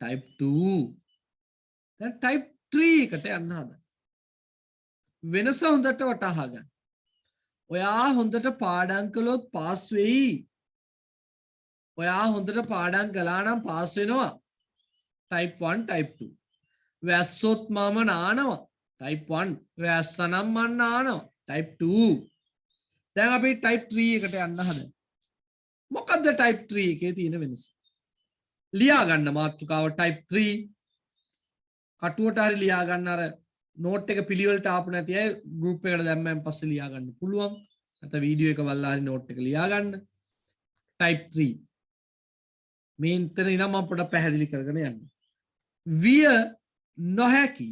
type 2. දැන් type 3 එකට යන්න හදන්න. වෙනස හොඳට වටහා ගන්න. ඔයා හොඳට පාඩම් කළොත් පාස් වෙයි. ඔයා හොඳට පාඩම් කළා නම් පාස් වෙනවා. type 1 type 2. වැස්සොත් මම නානවා. type 1. වැස්සනම් මම නානවා. type 2. දැන් අපි type 3 එකට යන්න හදන්න. මොකද්ද type 3 එකේ තියෙන වෙනස? ලියා ගන්න මාතෘකාව type 3. කටුවට හරි ලියා ගන්න අර නෝට් එක පිළිවෙලට ආපු නැති අය group එකට දැම්මෙන් පස්සේ ලියා ගන්න පුළුවන්. නැත්නම් වීඩියෝ එක බලලා හරි නෝට් එක ලියා ගන්න. type 3. මේ ඉතන ඉඳන් මම පොඩ්ඩක් පැහැදිලි කරගෙන යන්න. විය නොහැකි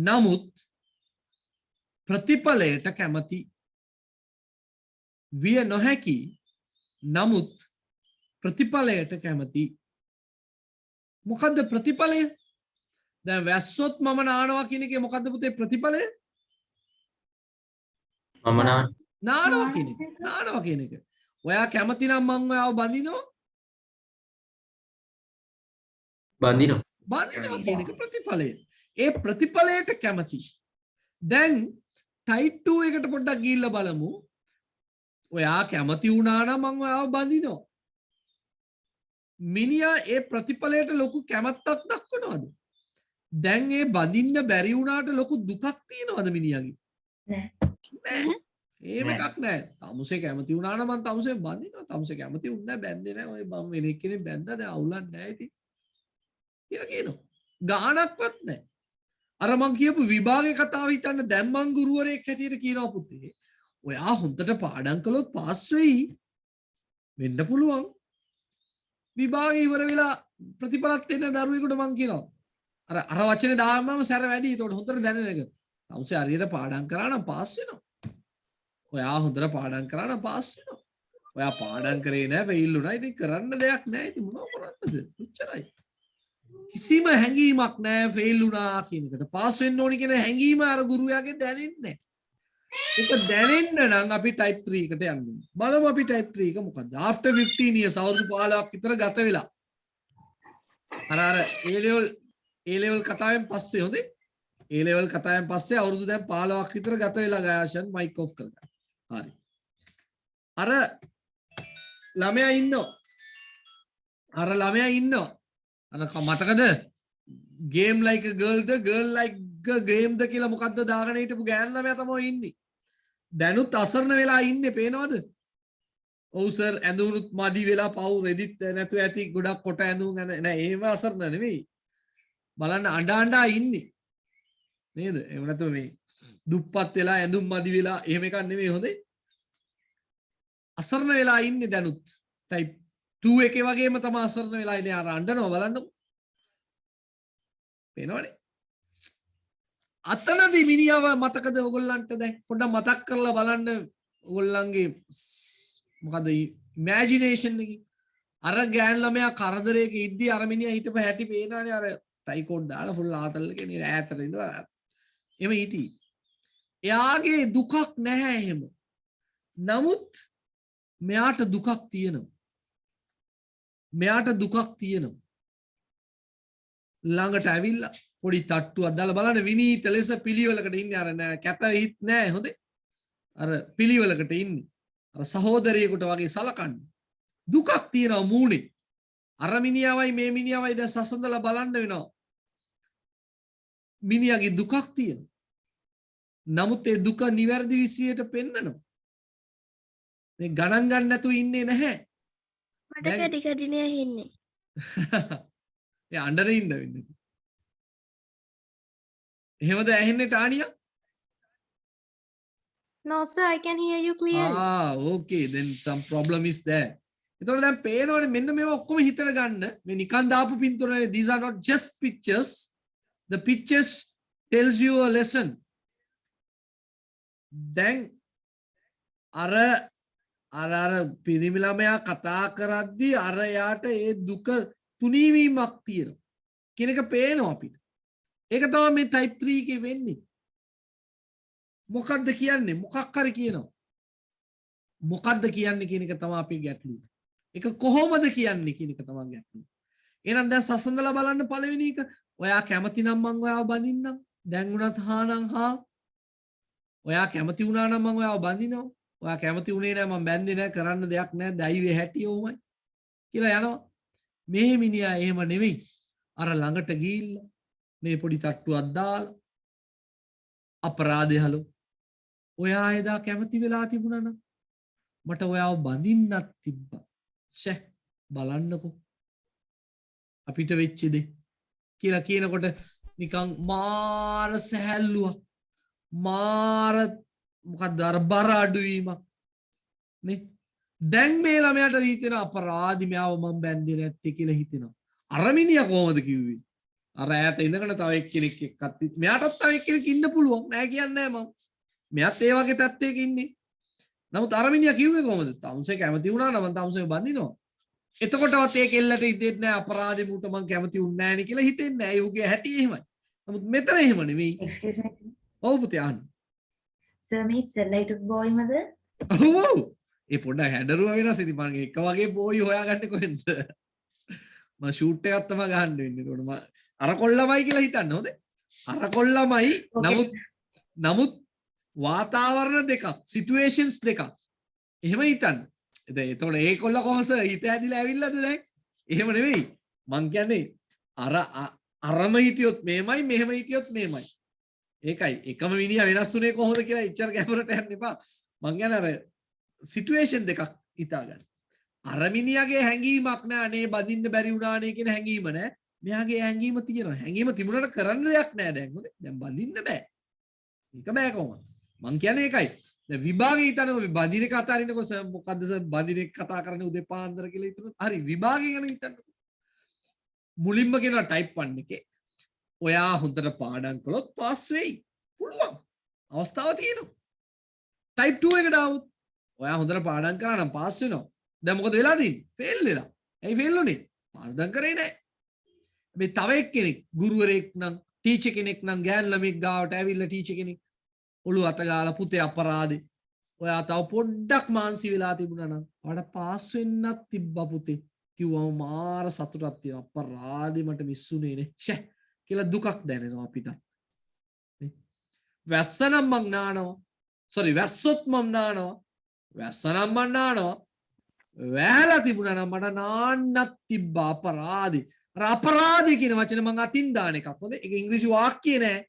නමුත් ප්‍රතිඵලයට කැමති. විය නොහැකි නමුත් ප්‍රතිඵලයට කැමති. මොකද්ද ප්‍රතිඵලය? දැන් වැස්සොත් මම නානවා කියන එකේ මොකද්ද පුතේ ප්‍රතිඵලය? මම නානවා කියන එක. නානවා කියන එක. ඔයා කැමති නම් මං ඔයාව බඳිනවා. බඳිනවා කියන එක ප්‍රතිඵලය. ඒ ප්‍රතිඵලයට කැමති. දැන් type 2 එකට පොඩ්ඩක් ගිහිල්ලා බලමු. ඔයා කැමති වුණා නම් මං ඔයාව බඳිනවා. මිනිහා ඒ ප්‍රතිඵලයට ලොකු කැමැත්තක් දක්වනවද? දැන් ඒ බඳින්න බැරි වුණාට ලොකු දුකක් තියෙනවද මිනිහාගේ? නෑ. එහෙම එකක් නෑ. තමුසේ කැමති වුණා නම් මං තමුසේ බඳිනවා. තමුසේ කැමති වුණ නැහැ බැන්දේ නෑ. ඔය මම වෙන එක්කෙනෙක් බැන්දා දැන් අවුලක් නෑ ඉතින්. කියලා කියනවා. ගාණක්වත් නෑ. අර මං කියපු විභාගේ කතාව හිතන්න දැන් මං ගුරුවරයෙක් හැටියට කියනවා පුතේ. ඔයා හොඳට පාඩම් කළොත් පාස් වෙයි. වෙන්න පුළුවන්. විභාගේ ඉවර වෙලා ප්‍රතිඵලත් එන්න දරුවෙකුට මං කියනවා. අර වචනේ දාන්නම සැර වැඩි. ඒකට හොඳට දැනෙන එක. තමුසේ හරියට පාඩම් කරා නම් පාස් වෙනවා. ඔයා හොඳට පාඩම් කරා නම් පාස් වෙනවා. ඔයා පාඩම් කරේ නැහැ ෆෙයිල් වුණා. ඉතින් කරන්න දෙයක් නැහැ. ඉතින් මොනව කරන්නද? උච්චරයි. කිසිම හැඟීමක් නැහැ ෆෙයිල් වුණා කියන එකට. පාස් වෙන්න ඕනි කියන හැඟීම අර ගුරුයාගේ දැනෙන්නේ නැහැ. ඒක දැනෙන්න නම් අපි type 3 එකට යන්න ඕනේ. බලමු අපි type 3 එක මොකද්ද? after 15 years අවුරුදු 15ක් විතර ගත වෙලා. අර A level කතාවෙන් පස්සේ හොඳේ. A level කතාවෙන් පස්සේ අවුරුදු දැන් 15ක් විතර ගත වෙලා ගයාෂන් මයික් ඔෆ් කරගන්න. හරි. අර ළමයා ඉන්නවා. අර මතකද? game like a girl the girl like a game ද කියලා මොකද්ද දාගෙන හිටපු ගෑන් ළමයා තමයි ඉන්නේ. දැනුත් අසරණ වෙලා ඉන්නේ පේනවද? ඔව් සර් ඇඳුනුත් මදි වෙලා පව් රෙදිත් නැතුව ඇති ගොඩක් කොට ඇඳුම් නෑ ඒව අසරණ නෙවෙයි. බලන්න අඬා ඉන්නේ. නේද? එහෙම නැත්නම් මේ දුප්පත් වෙලා ඇඳුම් මදි වෙලා එහෙම එකක් නෙවෙයි හොඳේ. අසරණ වෙලා ඉන්නේ දැනුත්. type 2 එකේ වගේම තමයි අසරණ වෙලා ඉන්නේ. අර අඬනවා බලන්නකො. පේනවනේ? අතනදී මිනිහව මතකද ඔයගොල්ලන්ට දැන් පොඩ්ඩක් මතක් කරලා බලන්න ඔයගොල්ලන්ගේ මොකද ඉමේජිනේෂන් එක. අර ගෑන් ළමයා කරදරයක ඉද්දි අර මිනිහා හිටපු හැටි පේනවනේ අර ටයි කෝඩ් දාලා ෆුල් ආතල් එකේ නේ ඈතට ඉඳලා එමෙ හිටි. එයාගේ දුකක් නැහැ එහෙම. නමුත් මෙයාට දුකක් තියෙනවා. ළඟට ඇවිල්ලා පොඩි තට්ටුවක් දාලා බලන්න විනීත ලෙස පිළිවෙලකට ඉන්නේ අර නෑ කැත හිත් නෑ හොඳේ. අර පිළිවෙලකට ඉන්නේ. අර සහෝදරියෙකුට වගේ සලකන්නේ. දුකක් තියෙනවා මූණේ. අර මිනිහාවයි මේ මිනිහාවයි දැන් සසඳලා බලන්න වෙනවා. මිනිහාගේ දුකක් තියෙනවා. නමුත් ඒ දුක නිවැරදි විදියට පෙන්නනවා. මේ ගණන් ගන්න නැතුව ඉන්නේ නැහැ. මට කැටි කැටිනේ ඇහෙන්නේ. ඒ අඬරින්ද වෙන්නේ. එහෙමද ඇහෙන්නේ Tania? No, sir, I can hear you clearly. Okay, then some problem is there. එතකොට දැන් පේනවනේ මෙන්න මේවා ඔක්කොම හිතන ගන්න. මේ නිකන් දාපු පින්තූරනේ these are not just pictures. The pictures tells you a lesson. දැන් අර පිරිමි ළමයා කතා කරද්දී අර යාට ඒ දුක තුනීවීමක් තියෙනවා. කියන එක පේනවා අපිට. ඒක තමයි මේ type 3 එකේ වෙන්නේ. මොකද්ද කියන්නේ? මොකක් හරි කියනවා. මොකද්ද කියන්නේ කියන එක තමයි අපේ ගැටලුව. ඒක කොහොමද කියන්නේ කියන එක තමයි ගැටලුව. එහෙනම් දැන් සසඳලා බලන්න පළවෙනි එක. ඔයා කැමති නම් මං ඔයාව බඳින්නම්. දැන් උනත් හානම් හා. ඔයා කැමති වුණා නම් මං ඔයාව බඳිනවා. ඔයා කැමති උනේ නැහැ මං බැන්දේ නැහැ කරන්න දෙයක් නැහැ දෛවේ හැටි ඕමයි කියලා යනවා. මේ මිනිහා එහෙම නෙවෙයි. අර ළඟට ගිහිල්ලා මේ පොඩි තට්ටුවක් දාලා අපරාධය හලෝ. ඔයා එදා කැමති වෙලා තිබුණා නම් මට ඔයාව බඳින්නත් තිබ්බා. ෂේ බලන්නකෝ. අපිට වෙච්ච දේ කියලා කියනකොට නිකන් මාර සැහැල්ලුවක් මාර මොකක්ද අර බර අඩුවීමක් නේ. දැන් මේ ළමයාට හිතෙන අපරාධි මෙයාව මම බැන්දේ නැත්තේ කියලා හිතෙනවා. අර මිනිහා කොහොමද කිව්වේ? අර ඈත ඉඳගෙන තව එක්කෙනෙක් එක්කත් මෙයාටත් තව එක්කෙනෙක් ඉන්න පුළුවන් නෑ කියන්නේ මම. මෙයාත් ඒ වගේ පැත්තක ඉන්නේ. නමුත් අර මිනිහා කිව්වේ කොහොමද? තමුසේ කැමති වුණා නම් මම තමුසේ බඳිනවා. එතකොටවත් ඒ කෙල්ලට හිතෙන්නේ නැහැ අපරාධෙ මුට මං කැමති උන්නේ නැහැ නේ කියලා හිතෙන්නේ නැහැ. ඒ උගේ හැටි එහෙමයි. නමුත් මෙතන එහෙම නෙවෙයි. Excuse me. ඔව් පුතේ අහන්න. Sir, මේ ඉස්සෙල්ලා හිටපු බෝයි මද? ඔව්. ඒ පොඩ්ඩක් හැඩරුව වෙනස් ඉතින් මම එක වගේ බෝයි හොයාගන්නේ කොහෙන්ද? මම ෂූට් එකක් තමයි ගහන්න වෙන්නේ. ඒකට මම අර කොල්ලමයි කියලා හිතන්න හොඳේ. අර කොල්ලමයි නමුත් වාතාවරණ දෙකක්, සිටුේෂන්ස් දෙකක්. එහෙම හිතන්න. එතකොට ඒ කොල්ල කොහොමද හිත ඇදිලා ඇවිල්ලාද දැන්? එහෙම නෙවෙයි. මං කියන්නේ අරම හිටියොත් මේමයි මෙහෙම හිටියොත් මේමයි. ඒකයි එකම මිනිහා වෙනස් වුණේ කොහොමද කියලා ඉච්චර කැමරට යන්න එපා. මං කියන්නේ අර සිටුේෂන් දෙකක් හිතා ගන්න. අර මිනිහාගේ හැඟීමක් නෑ අනේ බදින්න බැරි වුණානේ කියන හැඟීම නෑ. මෙයාගේ හැඟීම තියෙනවා. හැඟීම තිබුණාට කරන්න දෙයක් නෑ දැන්. හොඳේ. දැන් බදින්න බෑ. ඒක බෑ කොහොමද? මං කියන්නේ ඒකයි. දැන් විභාගේ හිතනවා මේ බදින එක අතාරින්නකො සර් මොකද්ද සර් බදින එක කතා කරන්නේ උදේ පාන්දර කියලා හිතනවා. හරි විභාගේ ගැන හිතන්නකො. මුලින්ම කියනවා ටයිප් 1 එකේ ඔයා හොඳට පාඩම් කළොත් පාස් වෙයි. පුළුවන්. අවස්ථාව තියෙනවා. ටයිප් 2 එකට આવුත් ඔයා හොඳට පාඩම් කරා නම් පාස් වෙනවා. දැන් මොකද වෙලා තියෙන්නේ? ෆේල් වෙලා. ඇයි ෆේල් උනේ? පාස් දන් කරේ නැහැ. මේ තව එක්කෙනෙක් ගුරුවරයෙක් නම් ටීචර් කෙනෙක් නම් ගෑන් ළමෙක් ගාවට ඇවිල්ලා ටීචර් කෙනෙක් ඔළුව අත ගාලා පුතේ අපරාධේ. ඔයා තව පොඩ්ඩක් මාන්සි වෙලා තිබුණා නම් ඔයාට පාස් වෙන්නත් තිබ්බා පුතේ. කිව්වම මාර සතුටක් තියෙනවා. අපරාධේ මට මිස්සුනේ නේ. ෂේ කියලා දුකක් දැනෙනවා අපිට. වැස්ස නම් මං නානවා. සෝරි වැස්සොත් මම නානවා. වැස්ස නම් මං නානවා. වැහලා තිබුණා නම් මට නාන්නත් තිබ්බා අපරාධේ. අර අපරාධේ කියන වචනේ මං අතින් දාන එකක්. හොඳ ඒක ඉංග්‍රීසි වාක්‍ය නෑ.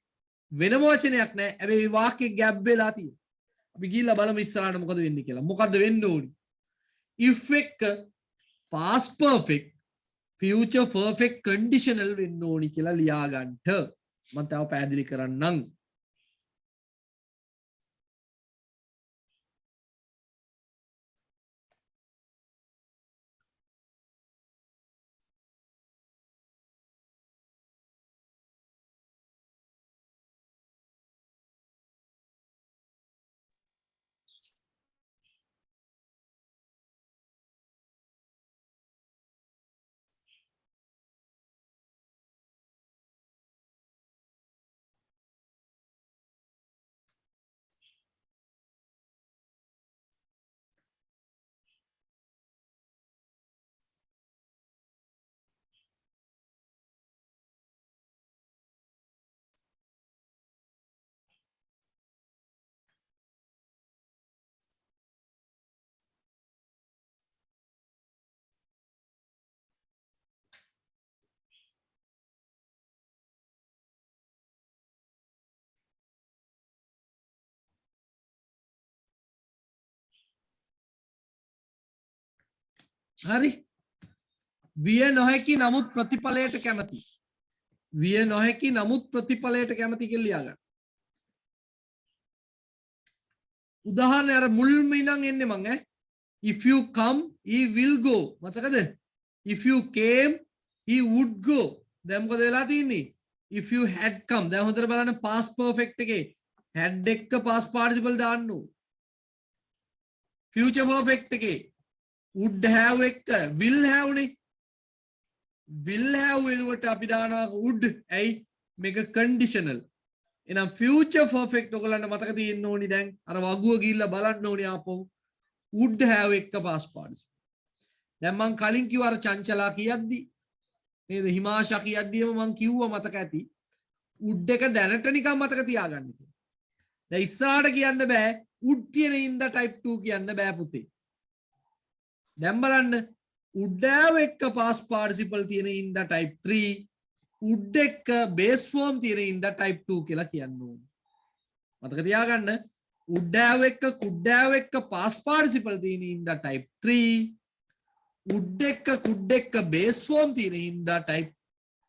වෙනම වචනයක් නෑ. හැබැයි මේ වාක්‍යයේ ගැප් වෙලා තියෙනවා. අපි ගිහිල්ලා බලමු ඉස්සරහට මොකද වෙන්නේ කියලා. මොකද්ද වෙන්න ඕනි? if එක past perfect future perfect conditional වෙන්න ඕනි කියලා ලියා ගන්නට. මම තව පැහැදිලි කරන්නම්. හරි විය නොහැකි නමුත් ප්‍රතිඵලයට කැමති. විය නොහැකි නමුත් ප්‍රතිඵලයට කැමති කියලා ලියා ගන්න. උදාහරණය අර මුල්ම ඉඳන් එන්නේ මං if you come he will go මතකද? if you came he would go. දැන් මොකද වෙලා තියෙන්නේ? if you had come දැන් හොඳට බලන්න past perfect එකේ had එක past participle දාන්න ඕන. future perfect එකේ would have එක will have නේ. will have වෙනුවට අපි දානවා would. ඇයි මේක conditional. එහෙනම් future perfect ඔයගලන්ට මතක තියෙන්න ඕනි දැන් අර වගුව ගිහිල්ලා බලන්න ඕනි ආපහු would have එක්ක past participle. දැන් මං කලින් කිව්වා අර චංචලා කියද්දි නේද හිමාෂා කියද්දිම මං කිව්වා මතක ඇති would එක දැනට නිකන් මතක තියාගන්න කියලා. දැන් ඉස්සරහට කියන්න බෑ would තියෙන ඉඳ type 2 කියන්න බෑ පුතේ. දැන් බලන්න would have එක්ක past participle තියෙන ඉඳ type 3 would එක්ක base form තියෙන ඉඳ type 2 කියලා කියන්න ඕනේ. මතක තියාගන්න would have එක්ක could have එක්ක past participle තියෙන ඉඳ type 3 would එක්ක could එක්ක base form තියෙන ඉඳ type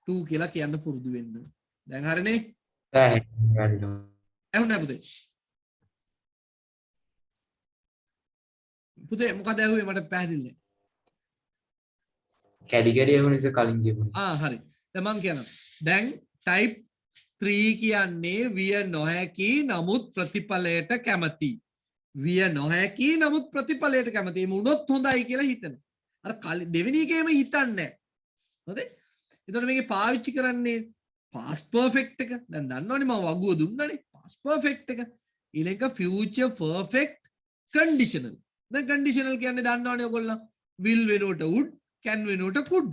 2 කියලා කියන්න පුරුදු වෙන්න. දැන් හරිනේ? ඇහුණා පුතේ? පුතේ මොකද ඇහුවේ මට පැහැදිලි නෑ. කැඩි කැඩි ඇහුනේ ඉතින් කලින් කියපුවා. හරි. දැන් මං කියනවා. දැන් type 3 කියන්නේ විය නොහැකි නමුත් ප්‍රතිඵලයට කැමති. විය නොහැකි නමුත් ප්‍රතිඵලයට කැමති. මේ වුණොත් හොඳයි කියලා හිතනවා. අර දෙවෙනි එකේම හිතන්නේ නැහැ. හරිද? එතකොට මේකේ පාවිච්චි කරන්නේ past perfect එක. දැන් දන්නවනේ මම වගුව දුන්නානේ. past perfect එක. ඊළඟ future perfect conditional. දැන් conditional කියන්නේ දන්නවනේ ඔයගොල්ලෝ. will වෙනුවට would, can වෙනුවට could.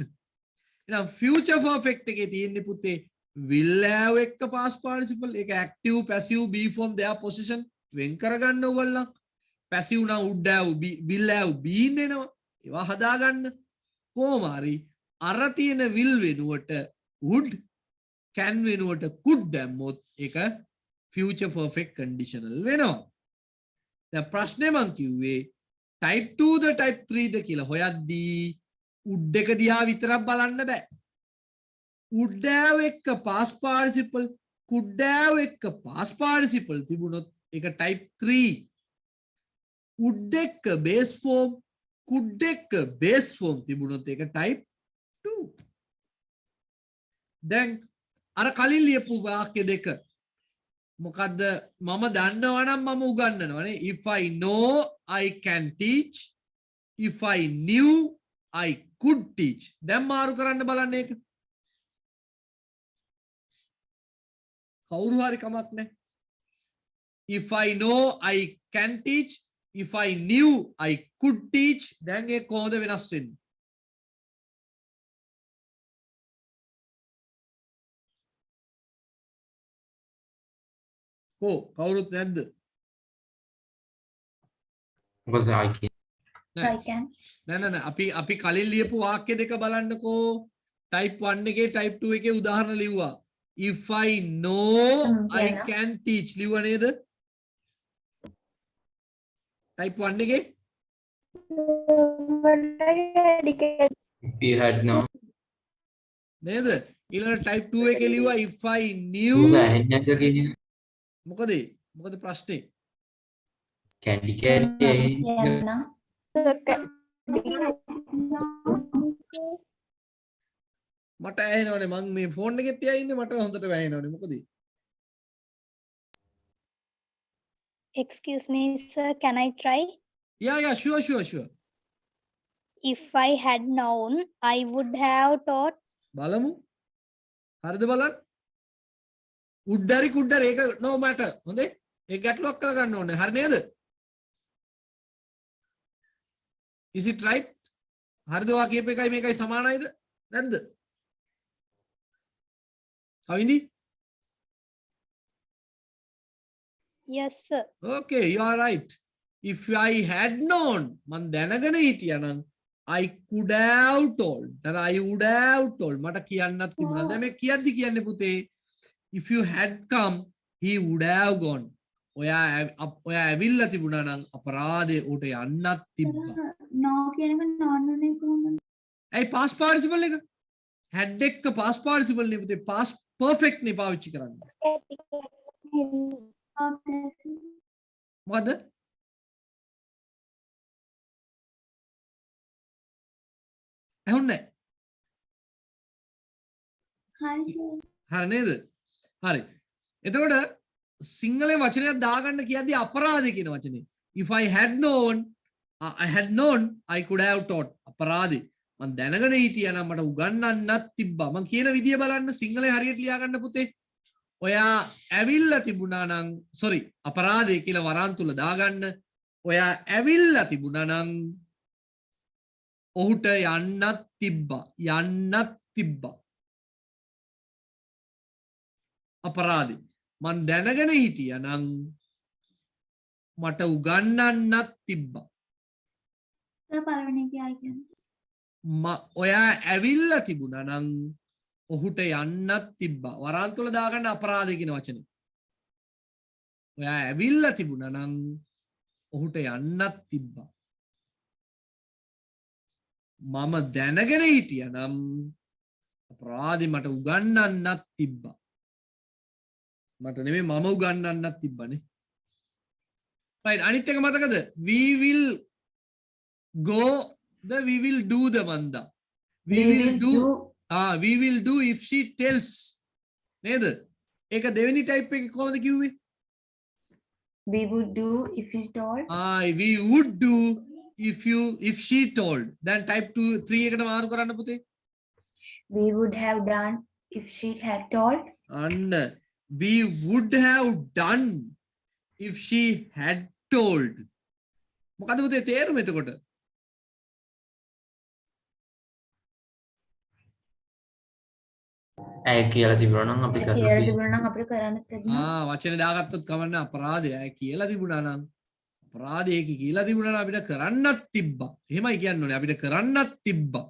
එහෙනම් future perfect එකේ තියෙන්නේ පුතේ will have එක්ක past participle. ඒක active, passive, be form their position වෙන් කරගන්න ඕගොල්ලෝ. passive නම් would have, will have, been එනවා. ඒවා හදාගන්න. කොහොම හරි අර තියෙන will වෙනුවට would, can වෙනුවට could දැම්මොත් ඒක future perfect conditional වෙනවා. දැන් ප්‍රශ්නේ මං කිව්වේ type 2 ද type 3 ද කියලා හොයද්දී would එක දිහා විතරක් බලන්න බෑ. would have එක්ක past participle, could have එක්ක past participle තිබුණොත් ඒක type 3. would එක්ක base form, could එක්ක base form තිබුණොත් ඒක type 2. දැන් අර කලින් ලියපු වාක්‍ය දෙක මොකද්ද? මම දන්නවා නම් මම උගන්වනවානේ. if I know I can teach, if I knew I could teach. දැන් මාරු කරන්න බලන්න ඒක. කවුරු හරි කමක් නැහැ. if I know I can teach, if I knew I could teach. දැන් ඒක කොහොමද වෙනස් වෙන්නේ? කවුරුත් නැද්ද? මොකද I can. I can. නෑ අපි කලින් ලියපු වාක්‍ය දෙක බලන්නකෝ. type 1 එකේ type 2 එකේ උදාහරණ ලිව්වා. if I know I can teach ලිව්වා නේද? type 1 එකේ If you had known. නේද? ඊළඟ type 2 එකේ ලිව්වා if I knew. මොකද ප්‍රශ්නේ? කැඩි කැඩි ඇහෙන්නේ. මට ඇහෙනවනේ මං මේ ෆෝන් එකෙත් තියා ඉන්නේ මට හොඳට ඇහෙනවනේ මොකද? Excuse me, sir. Can I try? Yeah, sure. If I had known, I would have taught. බලමු. හරිද බලන්න? උඩරි කුඩරි ඒක no matter. හොඳේ? ඒක ගැටලුවක් කරගන්න ඕනේ. හරි නේද? Is it right? හරිද ඔයා කියප එකයි මේකයි සමානයිද? නැද්ද? කවින්දි? Yes, sir. Okay, you are right. If I had known, man දැනගෙන හිටියා නම් I could have told. නැත්නම් I would have told. මට කියන්නත් තිබුණා. දැන් මේ කියද්දි කියන්නේ පුතේ if you had come, he would have gone. ඔයා ඇවිල්ලා තිබුණා නම් අපරාධේ උට යන්නත් තිබ්බා. No කියන එක නොවන්නේ කොහොමද? ඇයි past participle එක? had එක්ක past participle නේ පුතේ past perfect නේ පාවිච්චි කරන්නේ. මොකද? ඇහුන්නේ හරි නේද? හරි. එතකොට සිංහලේ වචනයක් දාගන්න කියද්දී අපරාධය කියන වචනේ. if I had known I could have taught. අපරාධේ. මම දැනගෙන හිටියා නම් මට උගන්වන්නත් තිබ්බා. මම කියන විදිය බලන්න සිංහලේ හරියට ලියා ගන්න පුතේ. ඔයා ඇවිල්ලා තිබුණා නම් sorry අපරාධය කියලා වරන් තුල දාගන්න. ඔයා ඇවිල්ලා තිබුණා නම් ඔහුට යන්නත් තිබ්බා. යන්නත් තිබ්බා. අපරාධි. මං දැනගෙන හිටියා නම් මට උගන්වන්නත් තිබ්බා. පළවෙනි එක ආයි කියන්නේ. ඔයා ඇවිල්ලා තිබුණා නම් ඔහුට යන්නත් තිබ්බා. වරන් තුල දාගන්න අපරාධය කියන වචනේ. ඔයා ඇවිල්ලා තිබුණා නම් ඔහුට යන්නත් තිබ්බා. මම දැනගෙන හිටියා නම් අපරාධි මට උගන්වන්නත් තිබ්බා. මට නෙමෙයි මම උගන්වන්නත් තිබ්බනේ. right අනිත් එක මතකද? we will go the we will do the මන්දා. we will do if she tells. නේද? ඒක දෙවෙනි ටයිප් එකේ කොහොමද කිව්වේ? we would do if you told. we would do if she told. දැන් type 2 3 එකට මාරු කරන්න පුතේ. we would have done if she had told. And we would have done if she had told. මොකද පුතේ තේරුම එතකොට? ඇය කියලා තිබුණා නම් අපි කියලා කරලා තිබුණා නම් අපිට කරන්න තිබුණා. වචනේ දාගත්තොත් කමන්නේ අපරාධය. ඇයි කියලා තිබුණා නම් අපරාධය කියලා තිබුණා නම් අපිට කරන්නත් තිබ්බා. එහෙමයි කියන්න ඕනේ. අපිට කරන්නත් තිබ්බා.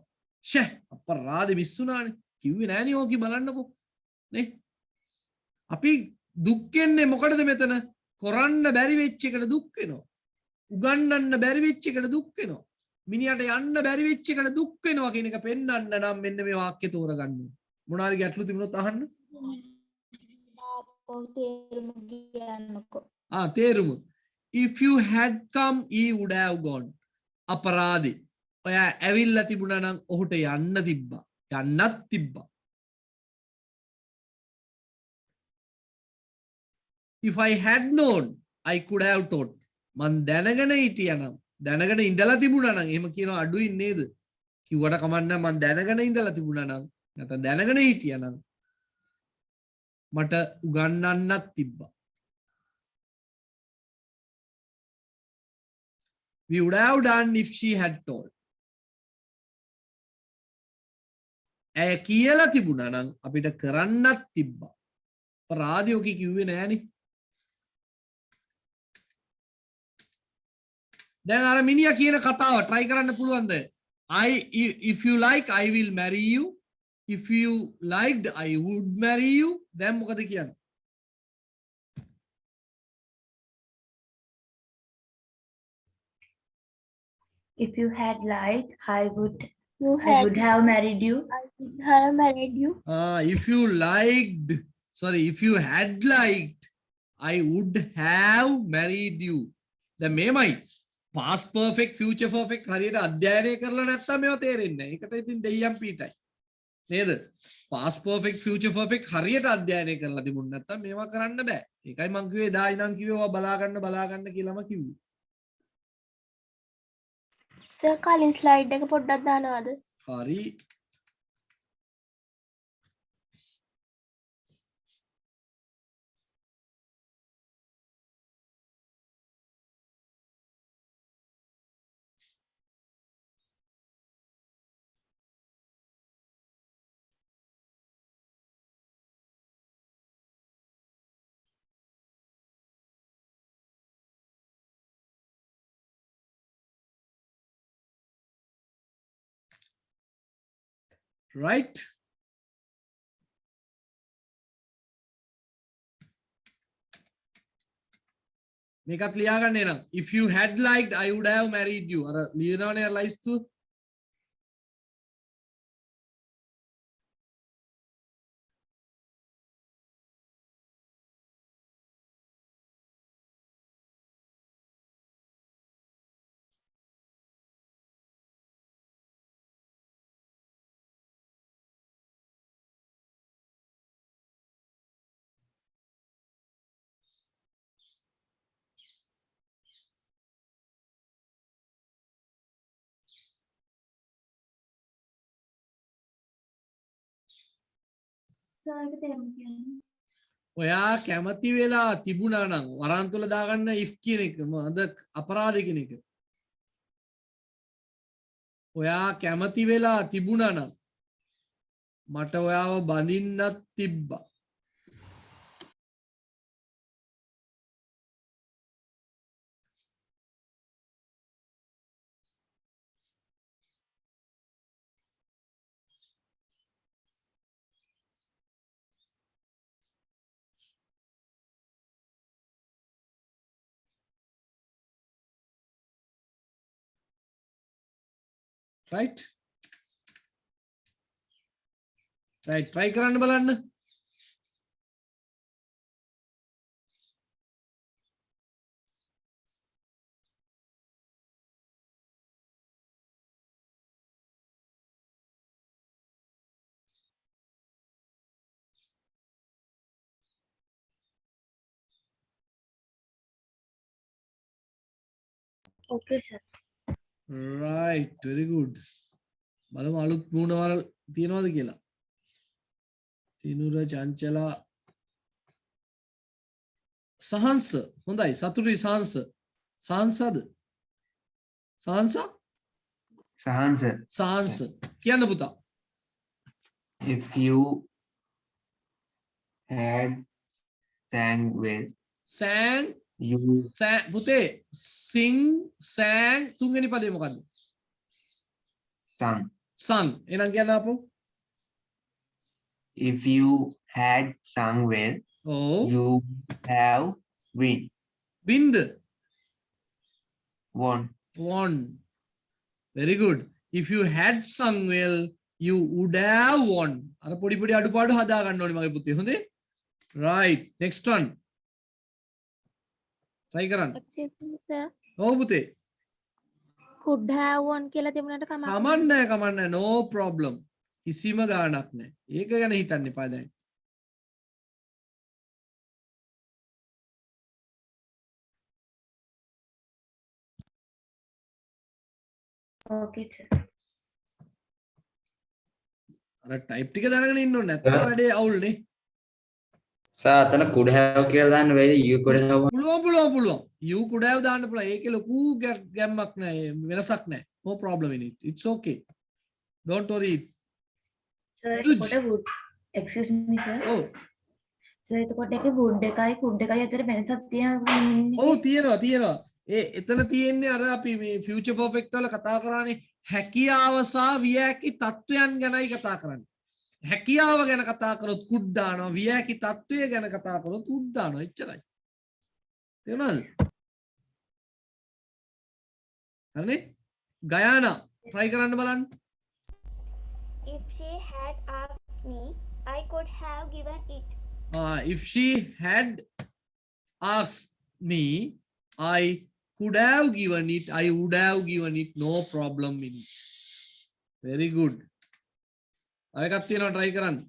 ෂේ අපරාධෙ විශ්ුණානේ. කිව්වේ නෑනේ ඕකි බලන්නකෝ. නේ? අපි දුක් වෙන්නේ මොකටද මෙතන? කරන්න බැරි වෙච්ච එකට දුක් වෙනවා. උගන්නන්න බැරි වෙච්ච එකට දුක් වෙනවා. මිනිහට යන්න බැරි වෙච්ච එකට දුක් වෙනවා කියන එක පෙන්වන්න නම් මෙන්න මේ වාක්‍ය තෝරගන්න ඕනේ. මොනාරි ගැටලු තිබුණොත් අහන්න. තේරුම. If you had come, he would have gone. අපරාධි. ඔයා ඇවිල්ලා තිබුණා නම් ඔහුට යන්න තිබ්බා. යන්නත් තිබ්බා. If I had known, I could have taught. මං දැනගෙන හිටියා නම් දැනගෙන ඉඳලා තිබුණා නම් එහෙම කියනවා අඩුයි නේද? කිව්වට කමන්න මං දැනගෙන ඉඳලා තිබුණා නම් නැත්නම් දැනගෙන හිටියා නම් මට උගන්වන්නත් තිබ්බා. We would have done if she had told. ඇය කියලා තිබුණා නම් අපිට කරන්නත් තිබ්බා. රාදියෝකි කිව්වේ නෑනේ. දැන් අර මිනිහා කියන කතාව try කරන්න පුළුවන්ද? If you like I will marry you. If you liked I would marry you. දැන් මොකද කියන්නේ? If you had liked, I would have married you. I would have married you. If you liked, sorry, if you had liked, I would have married you. දැන් මේමයි past perfect, future perfect හරියට අධ්‍යයනය කරලා නැත්තම් මේවා තේරෙන්නේ නැහැ. ඒකට ඉතින් දෙයියන් පීටයි. නේද? past perfect, future perfect හරියට අධ්‍යයනය කරලා තිබුණ නැත්තම් මේවා කරන්න බෑ. ඒකයි මං කිව්වේ එදා ඉඳන් කිව්වේ ඔයා බලා ගන්න කියලාම කිව්වේ. සර් කලින් ස්ලයිඩ් එක පොඩ්ඩක් දානවද? හරි. Right? මේකත් ලියාගන්න එනම්. If you had liked, I would have married you. අර ලියනවනේ ලයිස්තු. සර් ඒක තේරුම් කියන්නේ. ඔයා කැමති වෙලා තිබුණා නම් වරන් තුල දාගන්න if කියන එක මොකද අපරාධ කියන එක. ඔයා කැමති වෙලා තිබුණා නම් මට ඔයාව බඳින්නත් තිබ්බා. right try කරන්න බලන්න. Okay, sir. right very good. බලමු අලුත් මූණවල් තියනවද කියලා. තිනුර චංචලා සහන්ස හොඳයි සතුටුයි සහන්ස. සහන්සද? සහන්ස? සහන්ස කියන්න පුතා. If you had sang well, sang you පුතේ sing sang තුන්වෙනි පදේ මොකද්ද? sung. sung එහෙනම් කියන්න අපෝ. If you had sung well, oh you have wind won. very good. If you had sung well you would have won. අර පොඩි පොඩි අඩුපාඩු හදා ගන්න ඕනේ මගේ පුතේ. හොඳේ? right next one try කරන්න. ඔව් පුතේ. could have won කියලා තිබුණාට කමන්නේ no problem. කිසිම ගාණක් නැහැ. ඒක ගැන හිතන්න එපා දැන්. Okay, sir. අර ටයිප් ටික දැනගෙන ඉන්න ඕනේ නැත්නම් වැඩේ අවුල්නේ. සර් අතන could have කියලා දාන්න බැරි you could have won. පුළුවන්. you could have දාන්න පුළුවන්. ඒකේ ලොකු ගැම්මක් නැහැ. වෙනසක් නැහැ. no problem in it. It's okay. Don't worry. Sir, Good. එතකොට wood. Excuse me, sir. ඔව්. Sir, එතකොට ඒකේ wood එකයි could එකයි අතර වෙනසක් තියෙනවා. ඔව් තියෙනවා. එතන තියෙන්නේ අර අපි මේ future perfect වල කතා කරානේ හැකියාව සහ විය හැකි තත්වයන් ගැනයි කතා කරන්නේ. හැකියාව ගැන කතා කරොත් could දානවා. විය හැකි තත්වය ගැන කතා කරොත් would දානවා. එච්චරයි. තේරුණාද? හරිනේ? ගයානා try කරන්න බලන්න. If she had asked me, I could have given it. If she had asked me, I could have given it. I would have given it. No problem in it. Very good. I got you try කරන්න.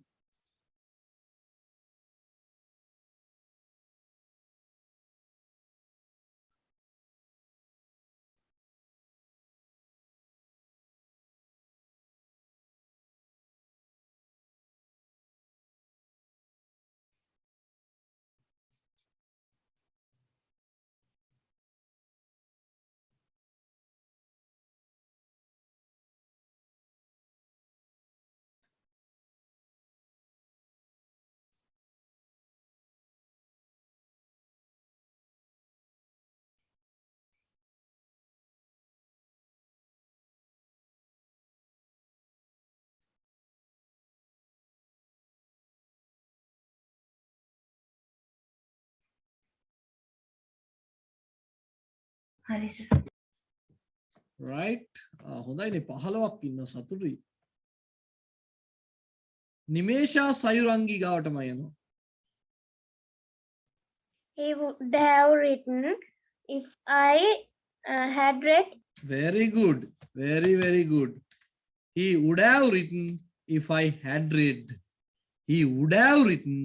හරි sir. right හොඳයිනේ 15ක් ඉන්න සතුටුයි. නිමේෂා සයුරංගි ගාවටම යනවා. he would have written if I had read. Very good. Very good. He would have written if I had read. He would have written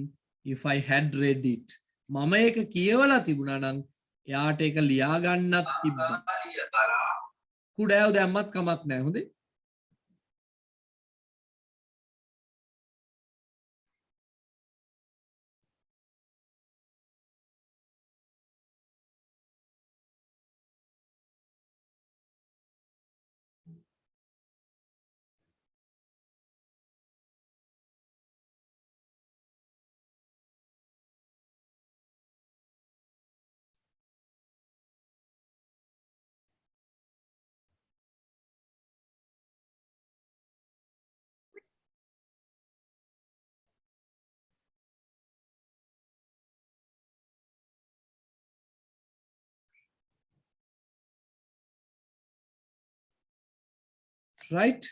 if I had read it. මම ඒක කියවලා තිබුණා නම් එයාට ඒක ලියා ගන්නත් තිබ්බා. could have දැම්මත් කමක් නැහැ. හොඳේ? right?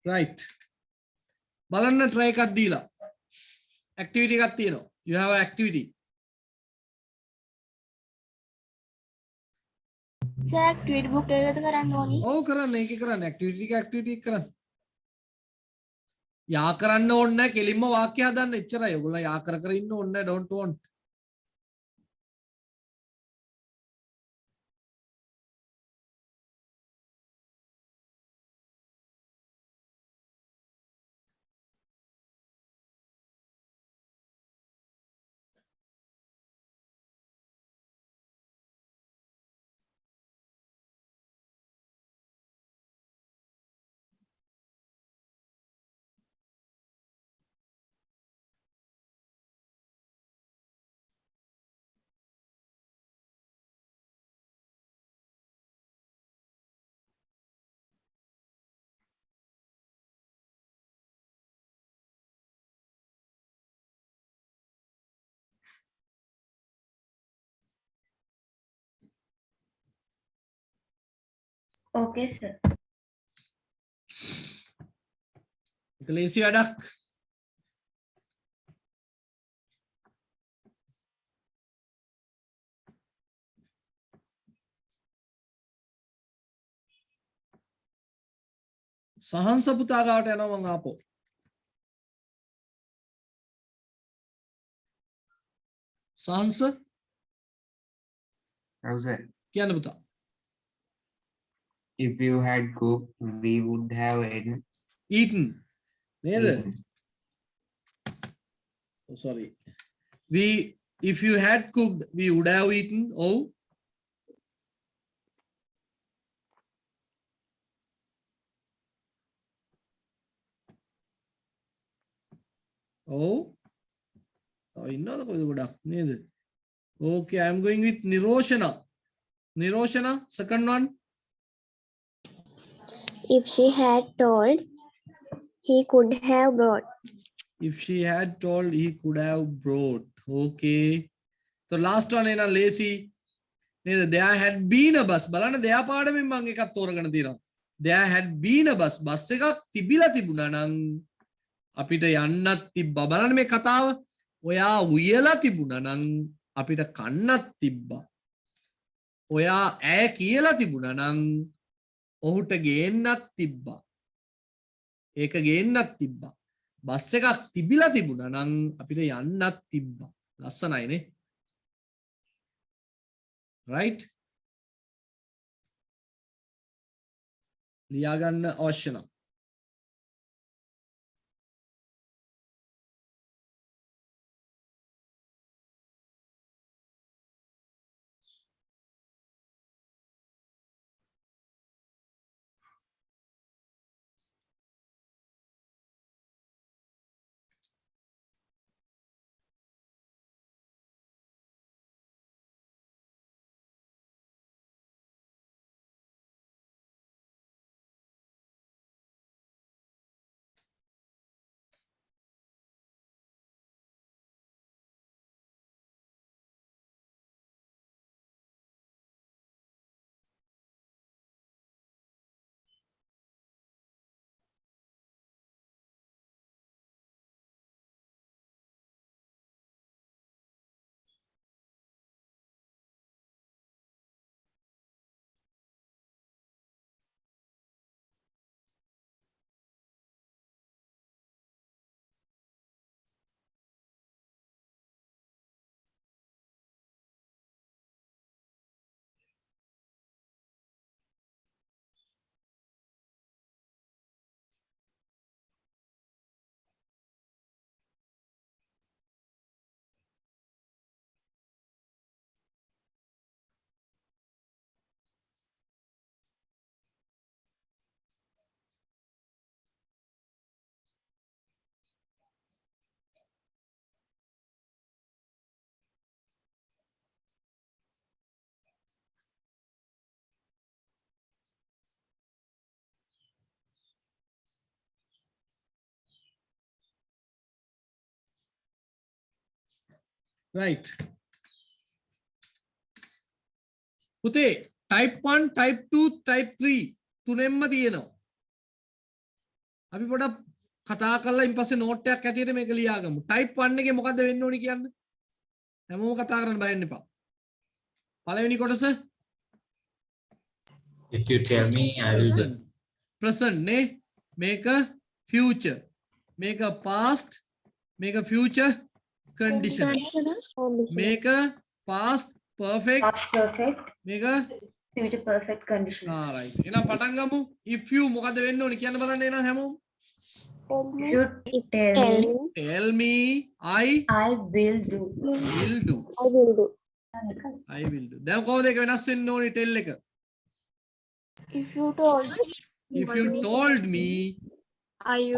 Right. බලන්න try එකක් දීලා. activity එකක් තියෙනවා. You have an activity. Sir, activity book එකකට කරන්න ඕනි. ඔව් කරන්න ඒකේ කරන්න activity එක කරන්න. යා කරන්න ඕනේ නැහැ කෙලින්ම වාක්‍ය හදන්න එච්චරයි. ඔයගොල්ලෝ යා කර කර ඉන්න ඕනේ නැහැ don't want. Okay, sir. ඒක ලේසි වැඩක්. සහන්ස පුතා ගාවට යනවා මං ආපහු. සහන්ස How's that? කියන්න පුතා. If you had cooked, we would have eaten. eaten නේද? eaten. Oh, sorry. If you had cooked, we would have eaten. Oh. Oh. ඉන්නවද කොයිද ගොඩක් නේද? Okay, I am going with Niroshana. Niroshana, second one. If she had told, he could have brought. If she had told, he could have brought. Okay. So last one is lazy. There had been a bus. බලන්න දෙයා පාඩමෙන් මම එකක් තෝරගෙන තියෙනවා. There had been a bus. Bus එකක් තිබිලා තිබුණා නම් අපිට යන්නත් තිබ්බා. බලන්න මේ කතාව. ඔයා උයලා තිබුණා නම් අපිට කන්නත් තිබ්බා. ඔයා ඈ කියලා තිබුණා නම් ඔහුට ගේන්නත් තිබ්බා. ඒක ගේන්නත් තිබ්බා. බස් එකක් තිබිලා තිබුණා නම් අපිට යන්නත් තිබ්බා. ලස්සනයිනේ. right? ලියා ගන්න අවශ්‍ය නම් right පුතේ type 1 type 2 type 3 තුනෙන්ම තියෙනවා අපි පොඩක් කතා කරලා ඊපස්සේ නෝට් එකක් ඇටියට මේක ලියාගමු type 1 එකේ මොකද්ද වෙන්න ඕනි කියන්නේ හැමෝම කතා කරන්න බය වෙන්න එපා පළවෙනි කොටස If you tell me, I will do. present නේ මේක future මේක past මේක future conditional මේක past perfect Past perfect, මේක future perfect condition. right එහෙනම් පටන් ගමු if you මොකද්ද වෙන්න ඕනි කියන්න බලන්න එහෙනම් හැමෝම If you tell me I I will do. will do I will do දැන් කොහොමද ඒක වෙනස් වෙන්න ඕනි tell එක If you told if you told me I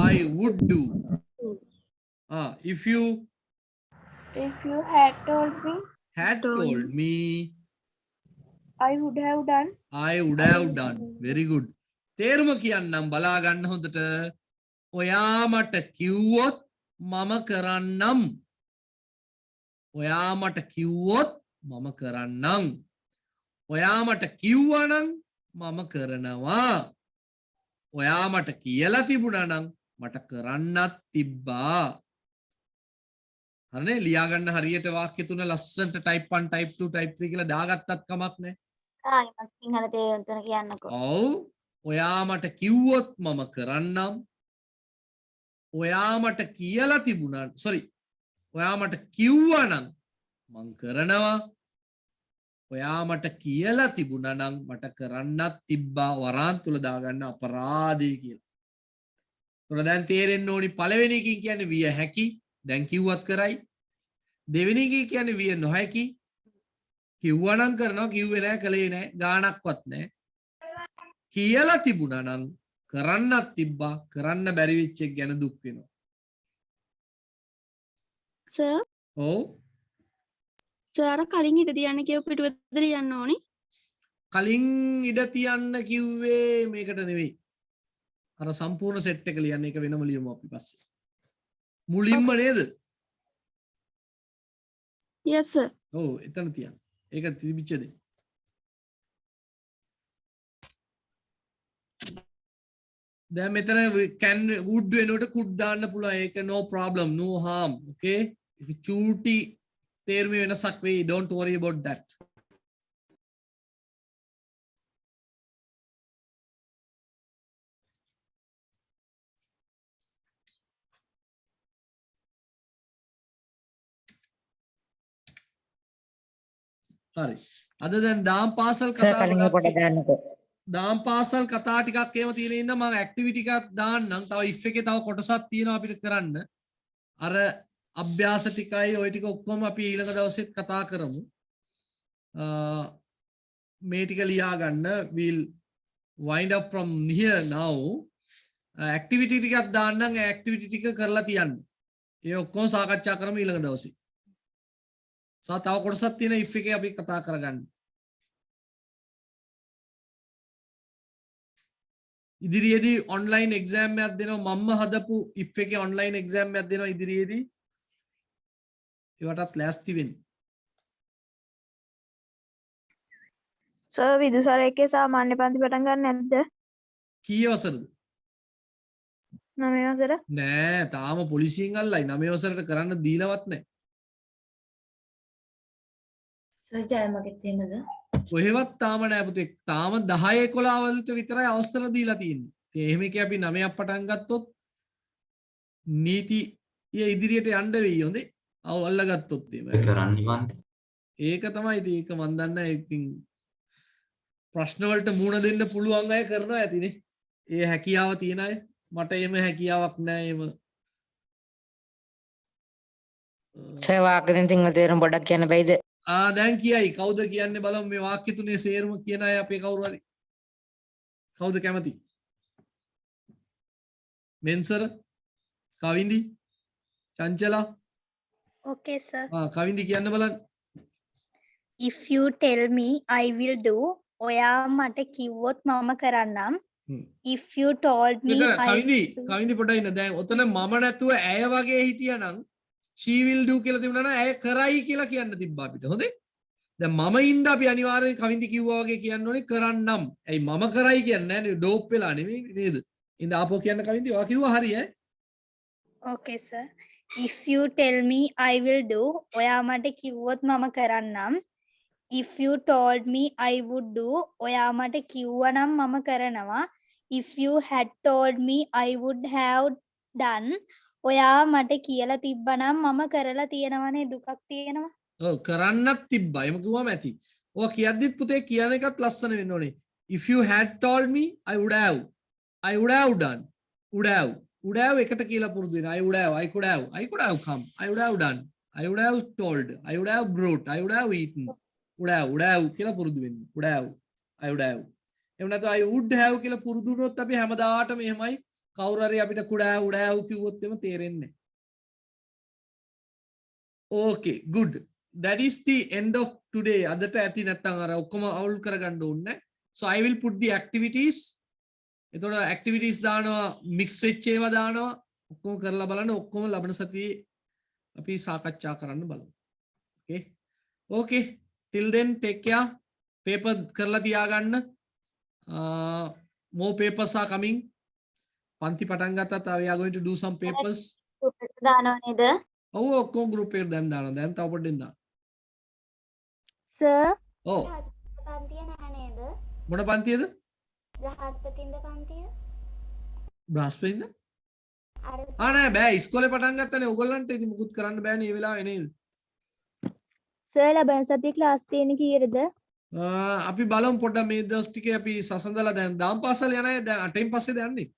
I would do if you if you had told me, had told me I would have done. I would have done very good තේරුම කියන්නම් බලා ගන්න හොඳට ඔයා මට කිව්වොත් මම කරන්නම් ඔයා මට කිව්වොත් මම කරන්නම් ඔයා මට කිව්වනම් මම කරනවා ඔයා මට කියලා තිබුණා නම් මට කරන්නත් තිබ්බා හරිනේ ලියා ගන්න හරියට වාක්‍ය තුන ලස්සනට type 1 type 2 type 3 කියලා දාගත්තත් කමක් නැහැ සිංහල තේරුම් තුන කියන්නකෝ. ඔව් ඔයා මට කිව්වොත් මම කරන්නම් ඔයා මට කියලා තිබුණා sorry ඔයා මට කිව්වනම් මං කරනවා ඔයා මට කියලා තිබුණා නම් මට කරන්නත් තිබ්බා වරාන් තුල දාගන්න අපරාධය කියලා. ඒතර දැන් තේරෙන්න ඕනි පළවෙනි එකකින් කියන්නේ විය හැකි දැන් කිව්වත් කරයි. දෙවෙනි එකකින් කියන්නේ විය නොහැකි කිව්වනම් කරනවා කිව්වේ නැහැ කලේ නැහැ ගාණක්වත් නැහැ. කියලා තිබුණා නම් කරන්නත් තිබ්බා කරන්න බැරි වෙච්ච එක ගැන දුක් වෙනවා. sir ඔව් sir කලින් හිට තියන්න කියව පිටුවද ලියන්න ඕනි කලින් ඉඩ තියන්න කිව්වේ මේකට නෙවෙයි. අර සම්පූර්ණ සෙට් එක ලියන්න එක වෙනම ලියමු අපි පස්සේ. මුලින්ම නේද? yes sir ඔව් එතන තියන්න. ඒක තිබිච්ච දේ. දැන් මෙතන can would වෙනකොට could දාන්න පුළුවන්. ඒක no problem no harm. Okay? if චූටි තේරුම වෙනසක් වෙයි. don't worry about that. හරි. අද දැන් දාම් පාසල් කතා දාම් පාසල් කතා ටිකක් එහෙම තියෙන ඉන්න මම ඇක්ටිවිටි එකක් දාන්නම්. තව if එකේ තව කොටසක් තියෙනවා අපිට කරන්න. අර අභ්‍යාස ටිකයි ওই ටික ඔක්කොම අපි ඊළඟ දවසෙත් කතා කරමු. මේ ටික ලියා ගන්න. we'll wind up from here now. Activity ටිකක් දාන්නම්. ඒ ඇක්ටිවිටි ටික කරලා තියන්න. ඒ ඔක්කොම සාකච්ඡා කරමු ඊළඟ දවසේ. තව කොටසක් තියෙන if එකේ අපි කතා කරගන්න. ඉදිරියේදී ඔන්ලයින් එක්සෑම් එකක් දෙනවා මම්ම හදපු if එකේ ඔන්ලයින් එක්සෑම් එකක් දෙනවා ඉදිරියේදී. ඒවටත් ලෑස්ති වෙන්න. සර් විදුසර එකේ සාමාන්‍ය පන්ති පටන් ගන්න නැද්ද? කී වසරද? 9 වසර. නෑ තාම පොලිසියෙන් අල්ලයි 9 වසරට කරන්න දීලවත් නෑ. සර් ජය මගෙත් එහෙමද? කොහෙවත් තාම නෑ පුතේ. තාම 10 11 වලට විතරයි අවස්ථර දීලා තියෙන්නේ. ඉතින් එහෙම එකේ අපි 9ක් පටන් ගත්තොත් නීතිය ඉදිරියට යන්න වෙයි හොඳේ. අල්ලගත්තොත් එහෙම. ඒක තමයි ඉතින් ඒක මන් දන්නේ ඉතින් ප්‍රශ්න වලට මුහුණ දෙන්න පුළුවන් අය කරනවා ඇතිනේ. ඒ හැකියාව තියෙන අය. මට එහෙම හැකියාවක් නෑ එහෙම. සේවාකෙන් සිංහල තේරුම් පොඩ්ඩක් කියන්න බැයිද? දැන් කියයි කවුද කියන්නේ බලමු මේ වාක්‍ය තුනේ සේරම කියන අය අපේ කවුරු හරි කවුද කැමති මෙන්සර් කවින්දි චංචලා Okay, sir. කවින්දි කියන්න බලන්න If you tell me I will do, ඔයා මට කිව්වොත් මම කරන්නම්. If you told me මෙතන I කවින්දි පොඩ්ඩක් ඉන්න දැන් ඔතන මම නැතුව ඇය වගේ හිටියනම් she will do කියලා තිබුණා නම් ඇය කරයි කියලා කියන්න තිබ්බා අපිට. හොඳේ? දැන් මම ඉඳ අපි අනිවාර්යෙන් කවින්දි කිව්වා වගේ කියන්න ඕනේ කරන්නම්. ඇයි මම කරයි කියන්නේ නැහැ නේ ඩෝප් වෙලා නෙමෙයි නේද? ඉඳ ආපෝ කියන්න කවින්දි ඔයා කිව්වා හරි ඈ. Okay sir. If you tell me I will do ඔයා මට කිව්වොත් මම කරන්නම්. If you told me I would do ඔයා මට කිව්වනම් මම කරනවා. If you had told me I would have done ඔයා මට කියලා තිබ්බනම් මම කරලා තියෙනවනේ දුකක් තියෙනවා. ඔව් කරන්නත් තිබ්බා. එහෙම කිව්වම ඇති. ඔයා කියද්දිත් පුතේ කියන එකත් ලස්සන වෙන්න ඕනේ. If you had told me I would have done. would have එකට කියලා පුරුදු වෙනවා. I could have come. I would have done. I would have told. I would have brought. I would have eaten. would have කියලා පුරුදු වෙන්න. I would have. එහෙම නැත්නම් I would have කියලා පුරුදු වුණොත් අපි හැමදාටම එහෙමයි කවුරු හරි අපිට would have කිව්වොත් එම තේරෙන්නේ නැහැ. Okay, good. That is the end of today. අදට ඇති නැත්නම් අර ඔක්කොම අවුල් කරගන්න ඕනේ. So I will put the activities. එතකොට activities දානවා mix වෙච්ච ඒවා දානවා ඔක්කොම කරලා බලන්න ඔක්කොම ලබන සතියේ අපි සාකච්ඡා කරන්න බලමු. Okay. Okay. Till then take care. Paper කරලා තියාගන්න. More papers are coming. පන්ති පටන් ගත්තා we are going to do some papers. දානව නේද? ඔව් ඔක්කොම group එකට දැන් දානවා. දැන් තව පොඩ්ඩෙන් දාන්න. සර් ඔව්. පන්තිය නැහැ නේද? මොන පන්තියද? බ්‍රහස්පතින්ද පන්තිය? බ්‍රහස්පතින්ද? අර නෑ බෑ ඉස්කෝලේ පටන් ගත්තනේ ඕගොල්ලන්ට ඉතින් මුකුත් කරන්න බෑනේ මේ වෙලාවේ නේද? සර් ලබන සතියේ ක්ලාස් තියෙන්නේ කීයටද? අපි බලමු පොඩ්ඩක් මේ දවස් ටිකේ අපි සසඳලා දැන් දාම් පාසල යන අය දැන් 8න් පස්සේද යන්නේ?